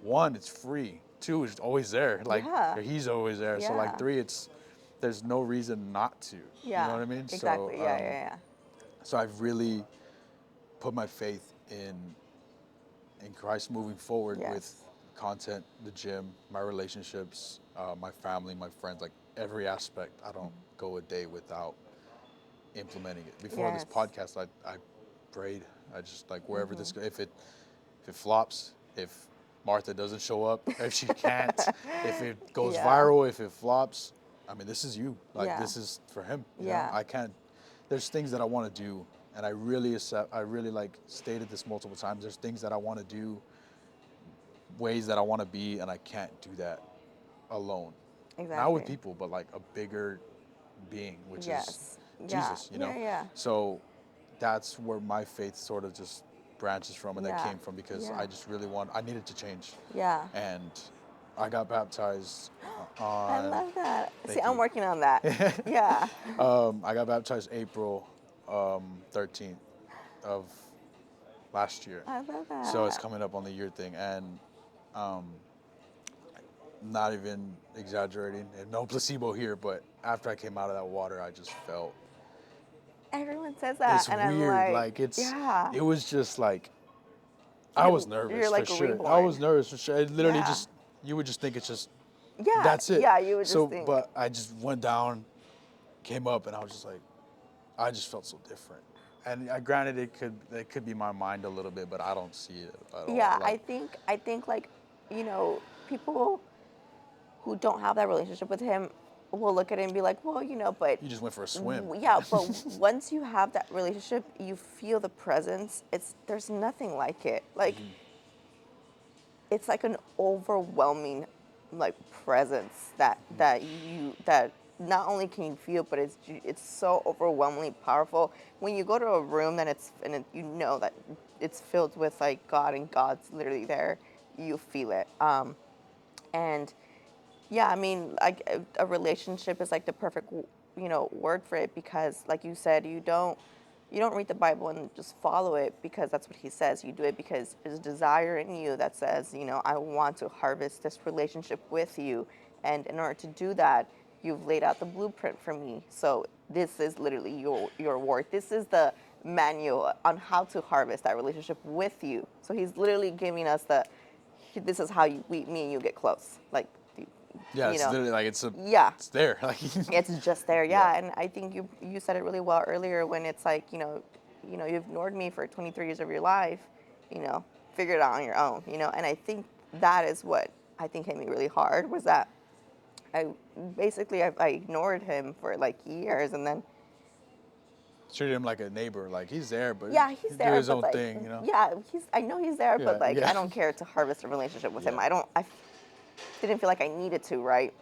S1: one, it's free. Two, it's always there. Like
S2: Yeah.
S1: He's always there. So like
S2: Yeah.
S1: three, there's no reason not to. You know
S2: Yeah.
S1: what I mean?
S2: Exactly. Yeah. Yeah.
S1: So I've really put my faith in Christ moving forward
S2: Yeah.
S1: with
S2: Yes.
S1: content, the gym, my relationships, my family, my friends, like every aspect. I don't go a day without implementing it. Before this
S2: Yes.
S1: podcast, I prayed. I just like wherever this if it flops, if Martha doesn't show up, if she can't, if it goes
S2: Yeah.
S1: viral, if it flops, I mean, this is you. Like
S2: Yeah.
S1: this is for Him. You know?
S2: Yeah.
S1: I can't. There's things that I want to do, and I really like stated this multiple times. There's things that I want to do, ways that I want to be, and I can't do that alone.
S2: Exactly.
S1: Not with people, but like a bigger being, which is
S2: Yes. Yeah.
S1: Jesus, you know?
S2: Yeah. Yeah.
S1: So that's where my faith sort of just branches from, and that
S2: Yeah.
S1: came from because
S2: Yeah.
S1: I just really I needed to change.
S2: Yeah.
S1: And I got baptized
S2: I
S1: on,
S2: love that. See,
S1: thank
S2: I'm
S1: you.
S2: working on that. Yeah.
S1: I got baptized April 13th of last year.
S2: I love that.
S1: So it's coming up on the year thing, and not even exaggerating, and no placebo here, but after I came out of that water, I just felt
S2: Everyone says that,
S1: it's
S2: and I'm
S1: weird.
S2: like, yeah.
S1: It was just like I was
S2: You're
S1: nervous
S2: like
S1: for sure. I
S2: reborn.
S1: was nervous for sure. It literally
S2: Yeah.
S1: just you would just think it's just
S2: Yeah.
S1: that's it.
S2: Yeah. You would
S1: So,
S2: just think.
S1: but I just went down, came up, and I was just like, I just felt so different. And granted, it could be my mind a little bit, but I don't see it at all.
S2: Yeah.
S1: Like,
S2: I think like, people who don't have that relationship with Him will look at it and be like, well, but
S1: you just went for a swim.
S2: yeah, but once you have that relationship, you feel the presence. There's nothing like it. Like it's like an overwhelming like presence that not only can you feel, but it's so overwhelmingly powerful. When you go to a room that you know that it's filled with like God and God's literally there, you feel it. And yeah, I mean, like a relationship is like the perfect, word for it, because like you said, you don't read the Bible and just follow it because that's what He says. You do it because there's a desire in you that says, I want to harvest this relationship with you. And in order to do that, you've laid out the blueprint for me. So this is literally your work. This is the manual on how to harvest that relationship with you. So He's literally giving us this is how me and you get close. Like,
S1: Yeah,
S2: you
S1: it's
S2: know,
S1: literally like
S2: yeah,
S1: it's there. Like
S2: it's just there.
S1: Yeah.
S2: Yeah, and I think you said it really well earlier when it's like, you've ignored me for 23 years of your life, you know, figure it out on your own, and I think that is what I think hit me really hard was that I I ignored him for like years, and then
S1: treated him like a neighbor. Like he's there, but
S2: yeah, he's
S1: he's do
S2: there,
S1: his
S2: but
S1: own
S2: like,
S1: thing.
S2: yeah, I know he's there, but
S1: Yeah,
S2: like,
S1: yeah.
S2: I don't care to harvest a relationship with him.
S1: Yeah.
S2: I didn't feel like I needed to, right?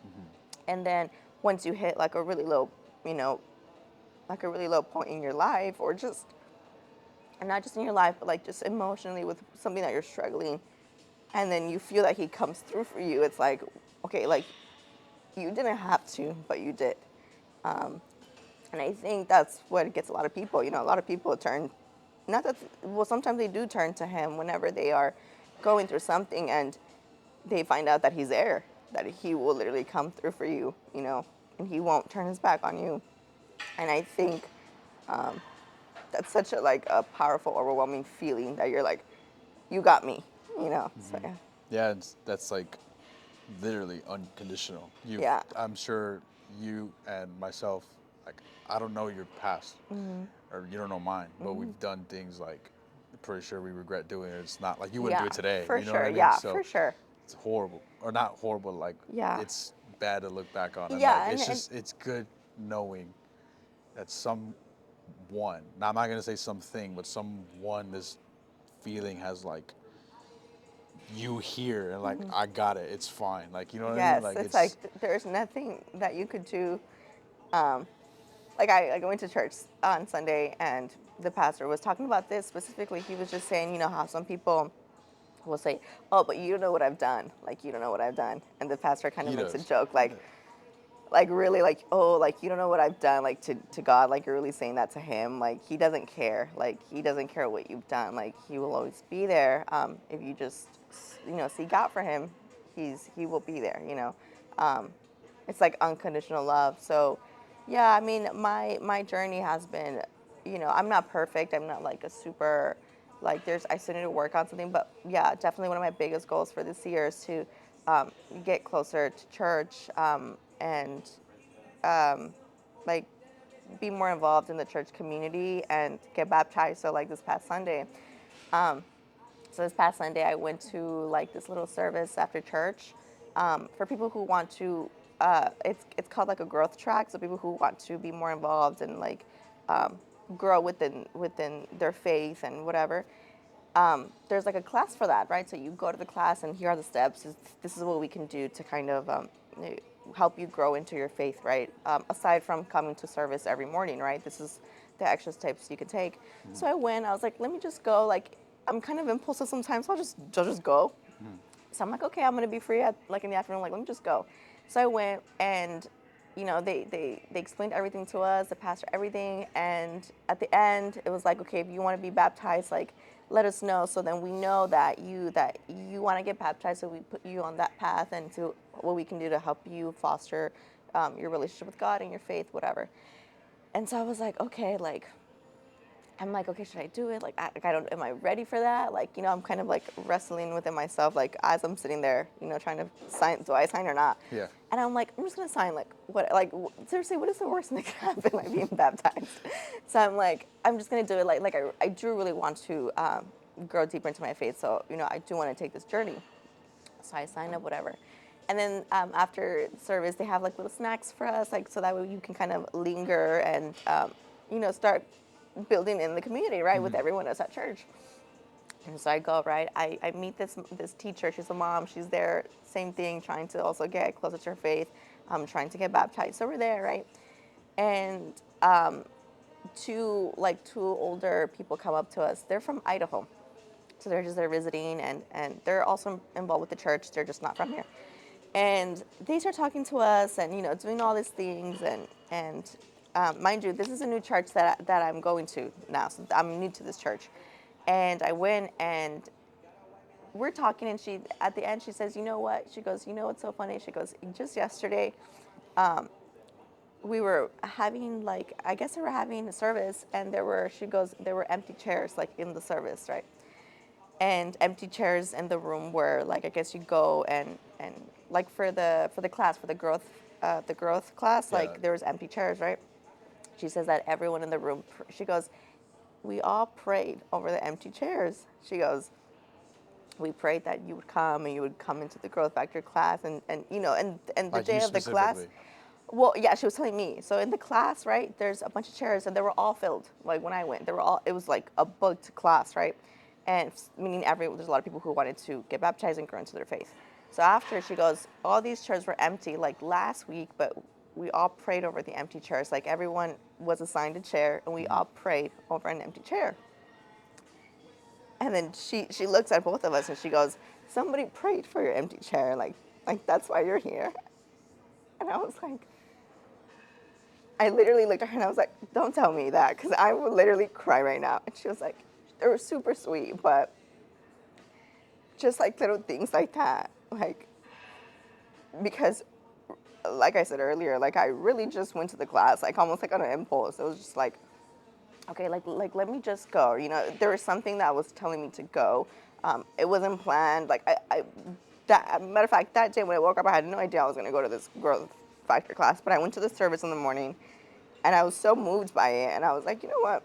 S2: And then once you hit like a really low, you know, like a really low point in your life, or just, and not just in your life, but like just emotionally with something that you're struggling, and then you feel that he comes through for you, it's like, okay, like you didn't have to, but you did. And I think that's what gets a lot of people. A lot of people turn, not that, well, sometimes they do turn to him whenever they are going through something and they find out that he's there, that he will literally come through for you, and he won't turn his back on you. And I think that's such a like a powerful, overwhelming feeling that you're like, you got me. So yeah.
S1: Yeah, that's like literally unconditional.
S2: Yeah.
S1: I'm sure you and myself, like I don't know your past, or you don't know mine, but we've done things like I'm pretty sure we regret doing it. It's not like you wouldn't do
S2: Yeah,
S1: it today.
S2: for
S1: You know what
S2: sure.
S1: I mean?
S2: Yeah,
S1: So
S2: for sure.
S1: it's horrible, or not horrible. Like
S2: Yeah.
S1: it's bad to look back on, and like
S2: Yeah,
S1: it's good knowing that someone. Now I'm not gonna say something, but someone this feeling has like you here and like I got it. It's fine. Like you know what I mean?
S2: yes,
S1: Like
S2: it's like
S1: it's
S2: there's nothing that you could do. Like I went to church on Sunday, and the pastor was talking about this specifically. He was just saying, how some people will say, "Oh, but you don't know what I've done." Like you don't know what I've done, and the pastor kind of
S1: he
S2: makes a
S1: does.
S2: joke, like really, like, oh, like you don't know what I've done, like to God, like you're really saying that to him. Like he doesn't care. Like he doesn't care what you've done. Like he will always be there. If you just seek out for him, he will be there. It's like unconditional love. So yeah, I mean, my journey has been, I'm not perfect. I'm not like a super, like I still need to work on something. But yeah, definitely one of my biggest goals for this year is to get closer to church, and like be more involved in the church community and get baptized. So like this past Sunday, I went to like this little service after church, for people who want to. It's called like a growth track. So people who want to be more involved and like grow within their faith and whatever. There's like a class for that, right? So you go to the class, and here are the steps. This is what we can do to kind of help you grow into your faith, right? Aside from coming to service every morning, right? This is the extra steps you can take. So I went. I was like, let me just go. Like I'm kind of impulsive sometimes, so I'll just go. So I'm like, okay, I'm gonna be free at like in the afternoon. Like, let me just go. So I went, and they explained everything to us, the pastor, everything. And at the end, it was like, okay, if you want to be baptized, like let us know, so then we know that you want to get baptized, so we put you on that path, and to what we can do to help you foster your relationship with God and your faith, whatever. And so I was like, okay, like I'm like, okay, should I do it? Like, I don't, am I ready for that? Like, I'm kind of like wrestling within myself, like as I'm sitting there, trying to sign, do I sign or not?
S1: Yeah.
S2: And I'm like, I'm just gonna sign. Like, what? Like, seriously, what is the worst thing that can happen? Like being baptized. So I'm like, I'm just gonna do it. Like I do really want to grow deeper into my faith. So I do want to take this journey. So I signed up, whatever. And then after service, they have like little snacks for us, like so that way you can kind of linger and start building in the community, right, with everyone else at church. And so I go, right. I meet this teacher. She's a mom. She's there, same thing, trying to also get closer to her faith. Trying to get baptized. So we're there, right. And two older people come up to us. They're from Idaho. So they're just there visiting, and they're also involved with the church. They're just not from here. And they start talking to us, and doing all these things, and mind you, this is a new church that I'm going to now. So I'm new to this church, and I went, and we're talking, and she at the end she says, you know what? She goes, what's so funny? She goes, just yesterday, we were having like, I guess they were having a service, and there were empty chairs like in the service, right? and empty chairs in the room where, like, I guess you go and like for the class, for the growth class,
S1: Yeah.
S2: like there was empty chairs, right? She says that everyone in the room, she goes, we all prayed over the empty chairs. She goes, we prayed that you would come and you would come into the growth factor class, and you know, and the
S1: Like you
S2: day of the class.
S1: specifically.
S2: Well, yeah, she was telling me. So in the class, right, there's a bunch of chairs and they were all filled. Like when I went, they were all, it was like a booked class, right? And meaning there's a lot of people who wanted to get baptized and grow into their faith. So after, she goes, all these chairs were empty like last week, but we all prayed over the empty chairs. Like everyone was assigned a chair and we all prayed over an empty chair. And then she looks at both of us and she goes, somebody prayed for your empty chair. Like that's why you're here. And I was like, I literally looked at her and I was like, don't tell me that, because I would literally cry right now. And she was like, they were super sweet, but just like little things like that. Like, because like I said earlier, like I really just went to the class, like almost like on an impulse. It was just like, okay, like let me just go. You know, there was something that was telling me to go. It wasn't planned. Like that matter of fact, that day when I woke up, I had no idea I was going to go to this growth factor class. But I went to the service in the morning, and I was so moved by it. And I was like, you know what?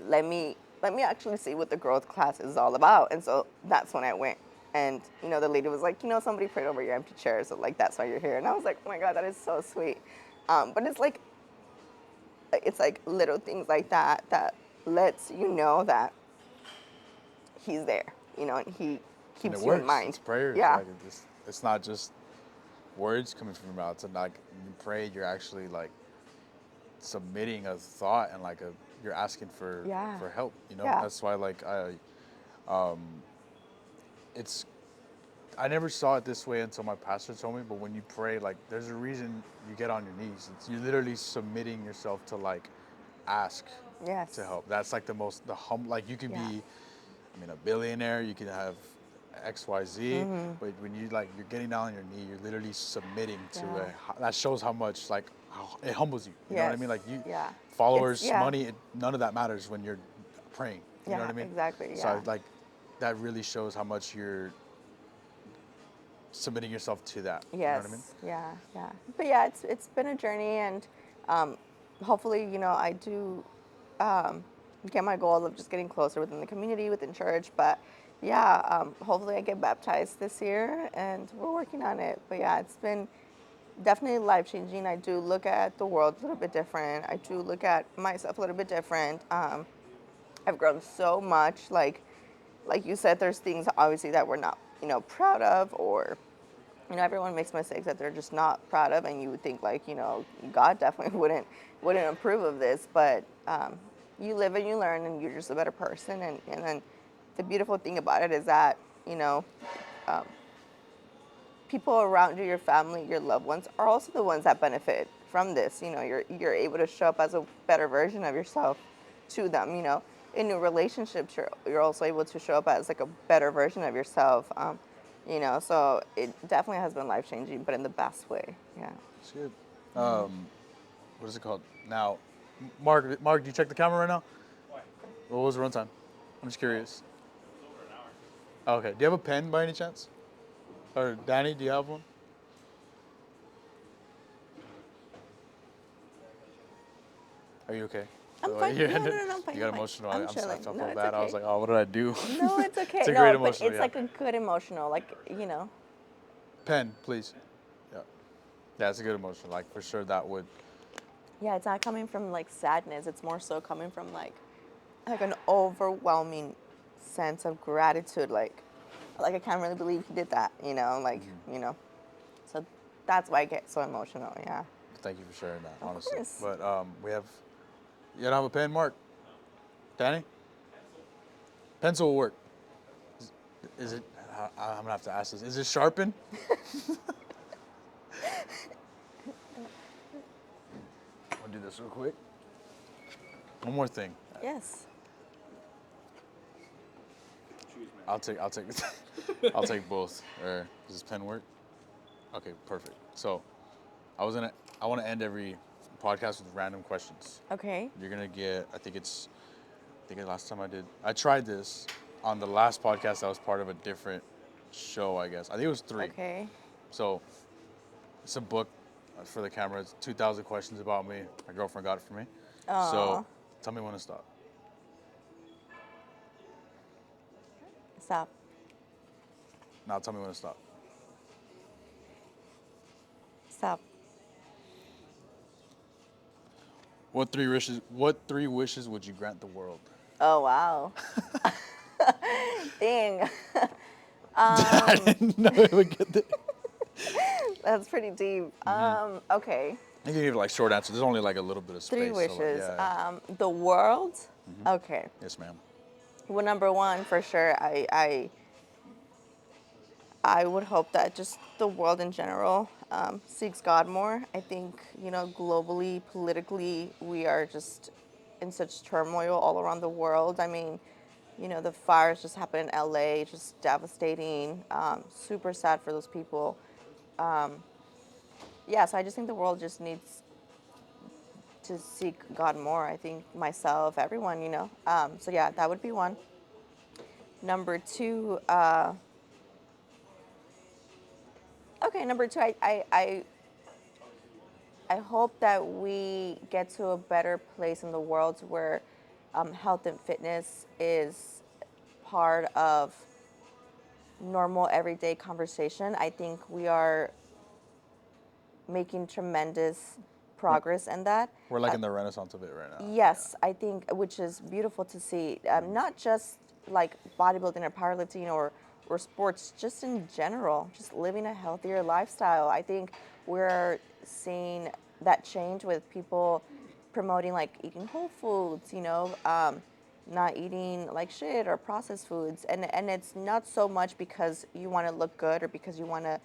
S2: Let me actually see what the growth class is all about. And so that's when I went. And you know, the lady was like, you know, somebody prayed over your empty chair, so like that's why you're here. And I was like, oh my God, that is so sweet. But it's like little things like that that lets you know that he's there, you know, and he
S1: And
S2: keeps
S1: it
S2: you in
S1: works.
S2: mind.
S1: It's prayers.
S2: Yeah.
S1: Like it's not just words coming from your mouth. It's like you pray, you're actually like submitting a thought and like you're asking for
S2: Yeah.
S1: help. You know,
S2: Yeah.
S1: that's why like it's I never saw it this way until my pastor told me. But when you pray, like there's a reason you get on your knees. You're literally submitting yourself to like ask
S2: Yes.
S1: to help. That's like the humble. Like you can
S2: Yeah.
S1: be, I mean, a billionaire. You can have X, Y, Z. But when you're getting down on your knee, you're literally submitting to
S2: Yeah.
S1: that shows how much like how it humbles you. You know what I
S2: Yes.
S1: mean? Like you,
S2: Yeah.
S1: followers,
S2: Yeah.
S1: money, none of that matters when you're praying. You know
S2: Yeah,
S1: what I mean?
S2: exactly.
S1: So
S2: Yeah.
S1: like that really shows how much you're submitting yourself to that. You know what I mean?
S2: Yes. Yeah. Yeah. But yeah, it's been a journey, and hopefully, you know, I do get my goal of just getting closer within the community, within church. But yeah, hopefully I get baptized this year, and we're working on it. But yeah, it's been definitely life changing. I do look at the world a little bit different. I do look at myself a little bit different. I've grown so much. Like you said, there's things obviously that we're not, you know, proud of, or you know, everyone makes mistakes that they're just not proud of, and you would think like, you know, God definitely wouldn't approve of this. But you live and you learn, and you're just a better person. And then the beautiful thing about it is that, you know, people around you, your family, your loved ones, are also the ones that benefit from this. You know, you're able to show up as a better version of yourself to them. You know, in new relationships, you're also able to show up as like a better version of yourself. You know, so it definitely has been life changing, but in the best way. Yeah.
S1: It's good. What is it called? Now, Mark, do you check the camera right now?
S3: Why?
S1: What was the runtime? I'm just curious.
S3: It's over an hour.
S1: Oh, okay. Do you have a pen by any chance? Or Danny, do you have one? Are you okay?
S2: I'm
S1: The way
S2: fine.
S1: you
S2: No,
S1: ended-
S2: I'm fine.
S1: You got
S2: I'm fine.
S1: emotional.
S2: I'm
S1: I
S2: chilling.
S1: felt
S2: No, it's
S1: bad. I was
S2: okay.
S1: like, oh, what did I do?
S2: No, it's okay.
S1: It's a
S2: No,
S1: great
S2: but
S1: emotional.
S2: it's
S1: Yeah.
S2: like a good emotional. Like, you know.
S1: Pen, please. Yeah. Yeah, it's a good emotional. Like for sure, that would.
S2: Yeah, it's not coming from like sadness. It's more so coming from like an overwhelming sense of gratitude. Like I can't really believe he did that. You know, like you know. So that's why I get so emotional. Yeah.
S1: Thank you for sharing that,
S2: Of
S1: honestly.
S2: course.
S1: But we have. You don't have a pen, Mark? Danny? Pencil will work. Is it? I'm gonna have to ask this. Is it sharpened? I'll do this real quick. One more thing.
S2: Yes.
S3: Choose, man.
S1: I'll take I'll take both. Or does this pen work? Okay, perfect. So I want to end every podcast with random questions.
S2: Okay.
S1: You're gonna get. I think the last time I tried this, on the last podcast, I was part of a different show, I guess. I think it was 3.
S2: Okay.
S1: So it's a book for the camera. It's 2,000 questions about me. My girlfriend got it for me. So
S2: Oh,
S1: tell me when to stop.
S2: stop.
S1: Now tell me when to stop.
S2: Stop.
S1: What 3 wishes would you grant the world?
S2: Oh, wow. Dang.
S1: I didn't know it would get there.
S2: That's pretty deep. Okay.
S1: I can give you like short answer. There's only like a little bit of space.
S2: 3
S1: So,
S2: wishes.
S1: yeah.
S2: The world. Okay.
S1: Yes, ma'am.
S2: Well, number one, for sure, I would hope that just the world in general seeks God more. I think, globally, politically, we are just in such turmoil all around the world. I mean, the fires just happened in LA, just devastating, super sad for those people. Yeah, so I just think the world just needs to seek God more. I think myself, everyone. So yeah, that would be one. Number two, okay, number two, I hope that we get to a better place in the world where health and fitness is part of normal everyday conversation. I think we are making tremendous progress in that.
S1: We're like in the renaissance of it right now.
S2: Yes, I think, which is beautiful to see. Not just like bodybuilding or powerlifting or sports, just in general, just living a healthier lifestyle. I think we're seeing that change with people promoting like eating whole foods, not eating like shit or processed foods. And it's not so much because you want to look good or because you want to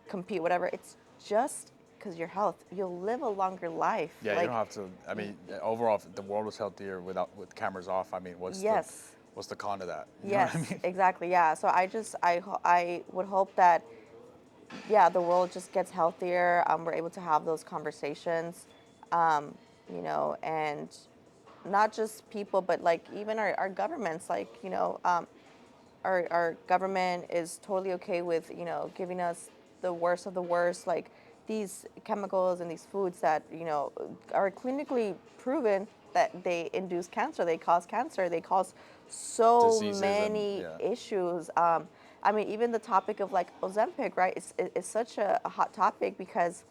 S2: compete, whatever. It's just because your health, you'll live a longer life.
S1: Yeah, you
S2: like,
S1: don't have to. I mean, overall, if the world was healthier with cameras off, I mean,
S2: yes.
S1: what's the con to that? You know
S2: Yes,
S1: what I mean?
S2: exactly. Yeah. So I would hope that, yeah, the world just gets healthier. We're able to have those conversations, and not just people, but like even our governments, like, our government is totally okay with, giving us the worst of the worst, like these chemicals and these foods that, are clinically proven that they induce cancer, they cause cancer, they cause so
S1: Diseases and
S2: many
S1: yeah.
S2: issues. I mean, even the topic of like Ozempic, right? It's such a hot topic because,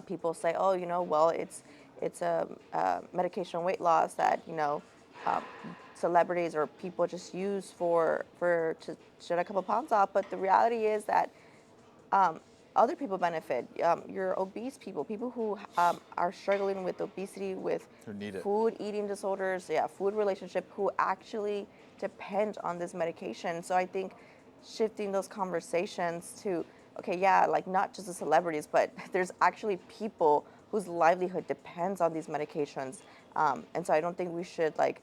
S2: people say, oh, well, it's a medication weight loss that, um, celebrities or people just use to shed a couple pounds off. But the reality is that other people benefit. Your obese people who are struggling with obesity, with
S1: Who need it.
S2: food eating disorders, yeah, food relationship, who actually depend on this medication. So I think shifting those conversations to, okay, yeah, like not just the celebrities, but there's actually people whose livelihood depends on these medications. And so I don't think we should like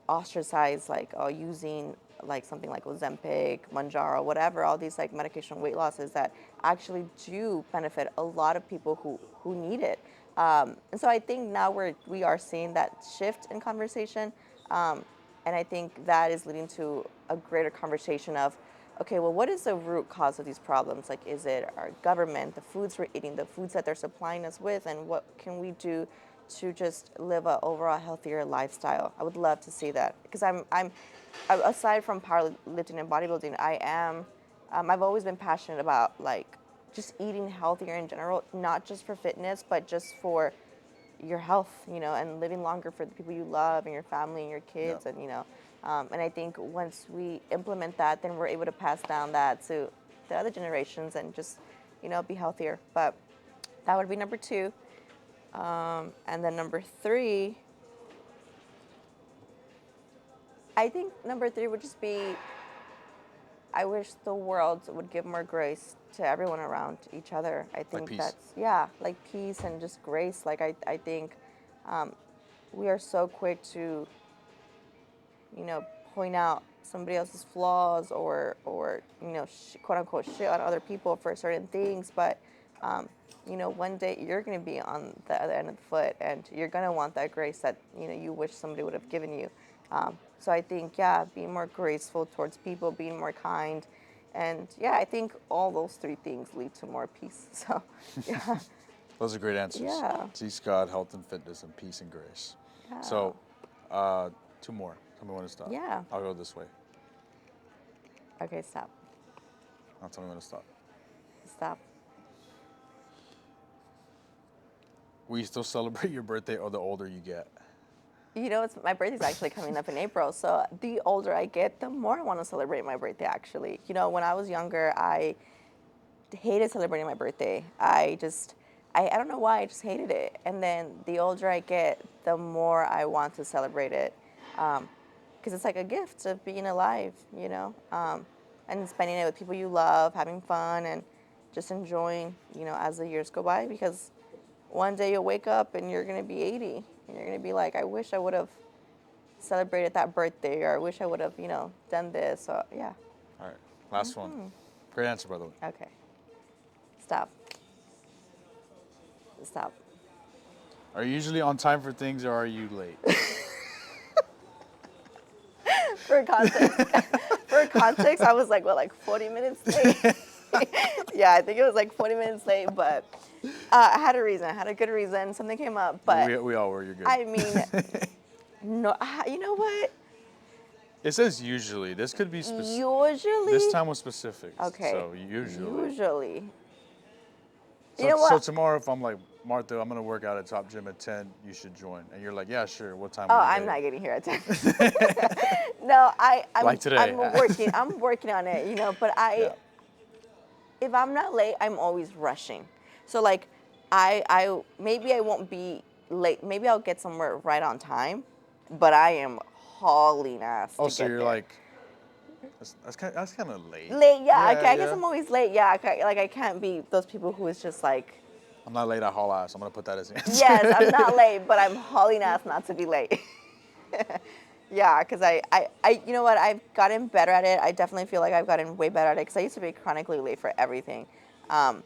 S2: ostracize like using like something like Ozempic, Manjaro, whatever, all these like medication weight losses that actually do benefit a lot of people who need it. And so I think now we are seeing that shift in conversation, and I think that is leading to a greater conversation of, okay, well, what is the root cause of these problems? Like, is it our government, the foods we're eating, the foods that they're supplying us with, and what can we do to just live a overall healthier lifestyle? I would love to see that because I'm aside from powerlifting and bodybuilding, I've always been passionate about like just eating healthier in general, not just for fitness, but just for your health, and living longer for the people you love and your family and your kids,
S1: Yeah.
S2: and I think once we implement that, then we're able to pass down that to the other generations and just, be healthier. But that would be number two. And then number three, I think number three would just be, I wish the world would give more grace to everyone around each other. I think
S1: peace.
S2: that's, yeah, like peace and just grace. Like, I think we are so quick to, point out somebody else's flaws or quote unquote shit on other people for certain things. But, one day you're going to be on the other end of the foot and you're going to want that grace that, you wish somebody would have given you. So I think, yeah, being more graceful towards people, being more kind. And yeah, I think all those three things lead to more peace. So, yeah.
S1: Those are great answers.
S2: Yeah.
S1: Peace, God, health and fitness, and peace and grace.
S2: Yeah.
S1: So, two more. Tell me when to stop.
S2: Yeah.
S1: I'll go this way.
S2: Okay, stop.
S1: Now tell me when to stop.
S2: Stop.
S1: Will you still celebrate your birthday or the older you get?
S2: You know, my birthday's actually coming up in April. So the older I get, the more I want to celebrate my birthday, actually. You know, when I was younger, I hated celebrating my birthday. I don't know why, I just hated it. And then the older I get, the more I want to celebrate it. Because it's like a gift of being alive, you know? And spending it with people you love, having fun, and just enjoying, you know, as the years go by. Because one day you'll wake up and you're going to be 80. And you're going to be like, I wish I would have celebrated that birthday, or I wish I would have, you know, done this. So, yeah.
S1: All right, last one. Great answer, by the way.
S2: Okay. Stop. Stop.
S1: Are you usually on time for things or are you late?
S2: For context, I was like, what, like 40 minutes late? Yeah, I think it was like 40 minutes late, but I had a reason. I had a good reason. Something came up, but
S1: we all were. You're good.
S2: I mean, no, you know what?
S1: It says usually. This could be specific.
S2: Usually.
S1: This time was specific.
S2: Okay.
S1: So usually.
S2: Usually.
S1: So,
S2: You know what?
S1: so tomorrow, if I'm like, Martha, I'm gonna work out at Top Gym at 10. You should join. And you're like, yeah, sure. What time?
S2: Oh,
S1: are you
S2: I'm
S1: there?
S2: not getting here at 10. No, I'm
S1: Like today.
S2: I'm working on it, you know, but
S1: Yeah.
S2: if I'm not late, I'm always rushing. So like I maybe I won't be late. Maybe I'll get somewhere right on time, but I am hauling ass
S1: Oh,
S2: to
S1: so
S2: get
S1: you're
S2: there.
S1: like, that's kind of late.
S2: Late, yeah.
S1: Yeah,
S2: I guess
S1: yeah.
S2: I'm always late. Yeah, I can't be those people who is just like,
S1: I'm not late. I haul ass. I'm gonna put that as the answer.
S2: yes, I'm not late, but I'm hauling ass not to be late. Yeah, because you know what? I've gotten better at it. I definitely feel like I've gotten way better at it because I used to be chronically late for everything. I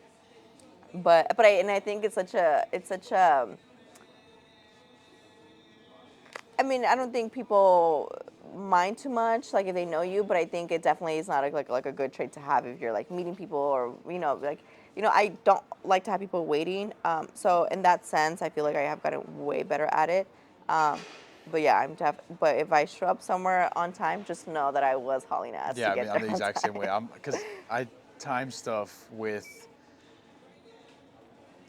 S2: think it's such a. I mean, I don't think people mind too much, like if they know you, but I think it definitely is not like a good trait to have if you're like meeting people or I don't like to have people waiting. So in that sense, I feel like I have gotten way better at it. But yeah, but if I show up somewhere on time, just know that I was hauling ass
S1: Yeah,
S2: to
S1: I
S2: get
S1: mean,
S2: there
S1: I'm the
S2: on
S1: exact same way.
S2: time.
S1: Because I time stuff with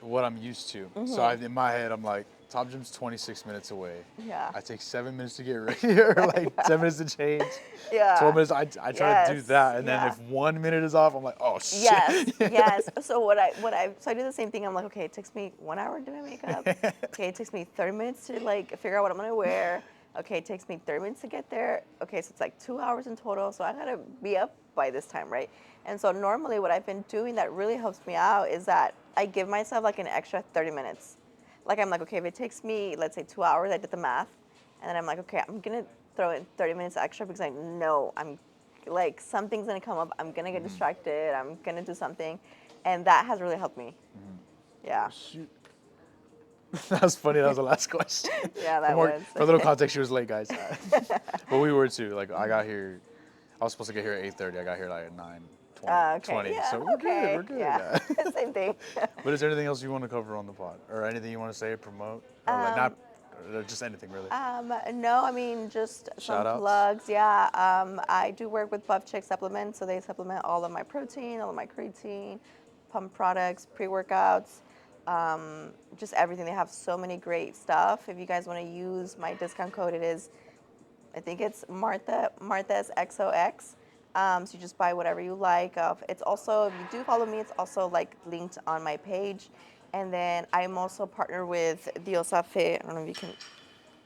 S1: what I'm used to. So in my head, I'm like, Top Gym's 26 minutes away.
S2: Yeah.
S1: I take 7 minutes to get ready, or like 7 minutes to change.
S2: Yeah.
S1: 12 minutes. I try to do
S2: Yes,
S1: that, and then
S2: yeah.
S1: if 1 minute is off, I'm like, oh shit.
S2: Yes. So I do the same thing. I'm like, okay, it takes me 1 hour to do my makeup. Okay, it takes me 30 minutes to like figure out what I'm gonna wear. Okay, it takes me 30 minutes to get there. Okay, so it's like 2 hours in total. So I gotta be up by this time, right? And so normally what I've been doing that really helps me out is that I give myself like an extra 30 minutes. Like I'm like, okay, if it takes me, let's say 2 hours, I did the math. And then I'm like, okay, I'm gonna throw in 30 minutes extra because I know I'm like, something's gonna come up. I'm gonna get distracted. I'm gonna do something. And that has really helped me. Yeah.
S1: Shoot. That was funny. That was the last question.
S2: Yeah, that
S1: for
S2: was.
S1: For a little context, she was late, guys. But we were too. Like I got here, I was supposed to get here at 8:30. I got here like at 9:20.
S2: Okay.
S1: 20.
S2: Yeah,
S1: So we're
S2: okay.
S1: good. We're good.
S2: Yeah. Same thing.
S1: But is there anything else you want to cover on the pod, or anything you want to say, promote, or like not, or just anything really?
S2: No, I mean, just some
S1: Shout-outs?
S2: plugs. Yeah, I do work with Buff Chick Supplements, so they supplement all of my protein, all of my creatine, pump products, pre-workouts, just everything. They have so many great stuff. If you guys want to use my discount code, I think it's Martha's XOX. So you just buy whatever you like. It's also, if you do follow me, it's also like linked on my page. And then I'm also partnered with Diosa Fit. I don't know if you can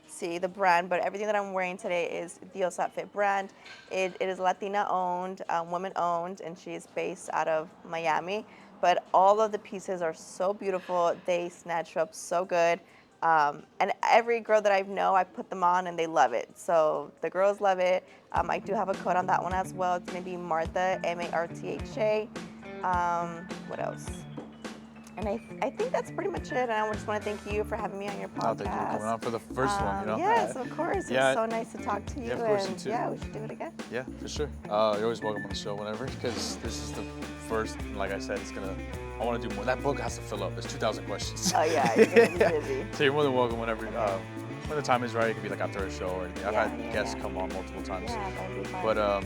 S2: see the brand, but everything that I'm wearing today is Diosa Fit brand. It is Latina owned, woman owned, and she is based out of Miami. But all of the pieces are so beautiful. They snatch up so good. And every girl that I know, I put them on and they love it. So the girls love it. I do have a code on that one as well. It's going to be Martha, Martha. What else? And I think that's pretty much it. And I just want to thank you for having me on your podcast.
S1: No, thank you for coming on for the first one. You know?
S2: Yes, of course.
S1: Yeah.
S2: It's so nice to talk to you.
S1: Yeah, of course, you
S2: and
S1: too.
S2: yeah, we should do it again.
S1: Yeah, for sure. You're always welcome on the show whenever, because this is the first. And like I said, I want to do more. That book has to fill up. It's 2,000 questions.
S2: Oh yeah, you're gonna be busy.
S1: So you're more than welcome whenever. When the time is right, it could be like after a show or anything. I've
S2: Yeah,
S1: had
S2: yeah,
S1: guests
S2: yeah.
S1: come on multiple times.
S2: Yeah, that'd be fun.
S1: But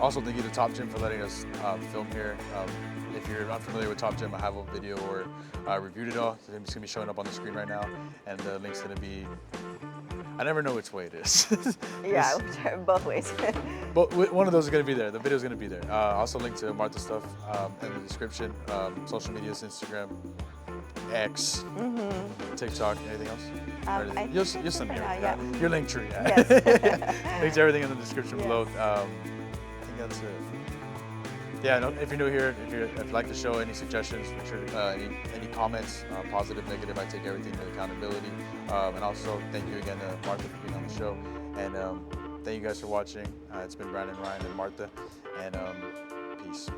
S1: also thank you to Top Gym for letting us film here. If you're not familiar with Top Gym, I have a video or reviewed it all. It's gonna be showing up on the screen right now, and the link's gonna be. I never know which way it is.
S2: Yeah, both ways.
S1: But one of those is gonna be there. The video's gonna be there. Also link to Martha's stuff in the description. Social medias, Instagram, X, TikTok, anything else? Or anything? You'll send me everything.
S2: yeah.
S1: Your link tree. Yeah.
S2: Yes.
S1: Links to everything in the description
S2: Yes.
S1: below. I think that's it. Yeah, no, if you're new here, if you like the show, any suggestions, make sure any comments, positive, negative, I take everything with accountability. And also thank you again to Martha for being on the show. And thank you guys for watching. It's been Brandon, Ryan, and Martha. And peace.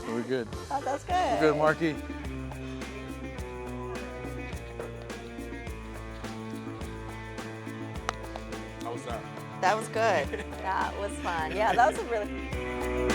S1: We're good.
S2: Oh, that's good.
S1: We're good, Marky. How was that?
S2: That was good. That was fun. Yeah, that was a really.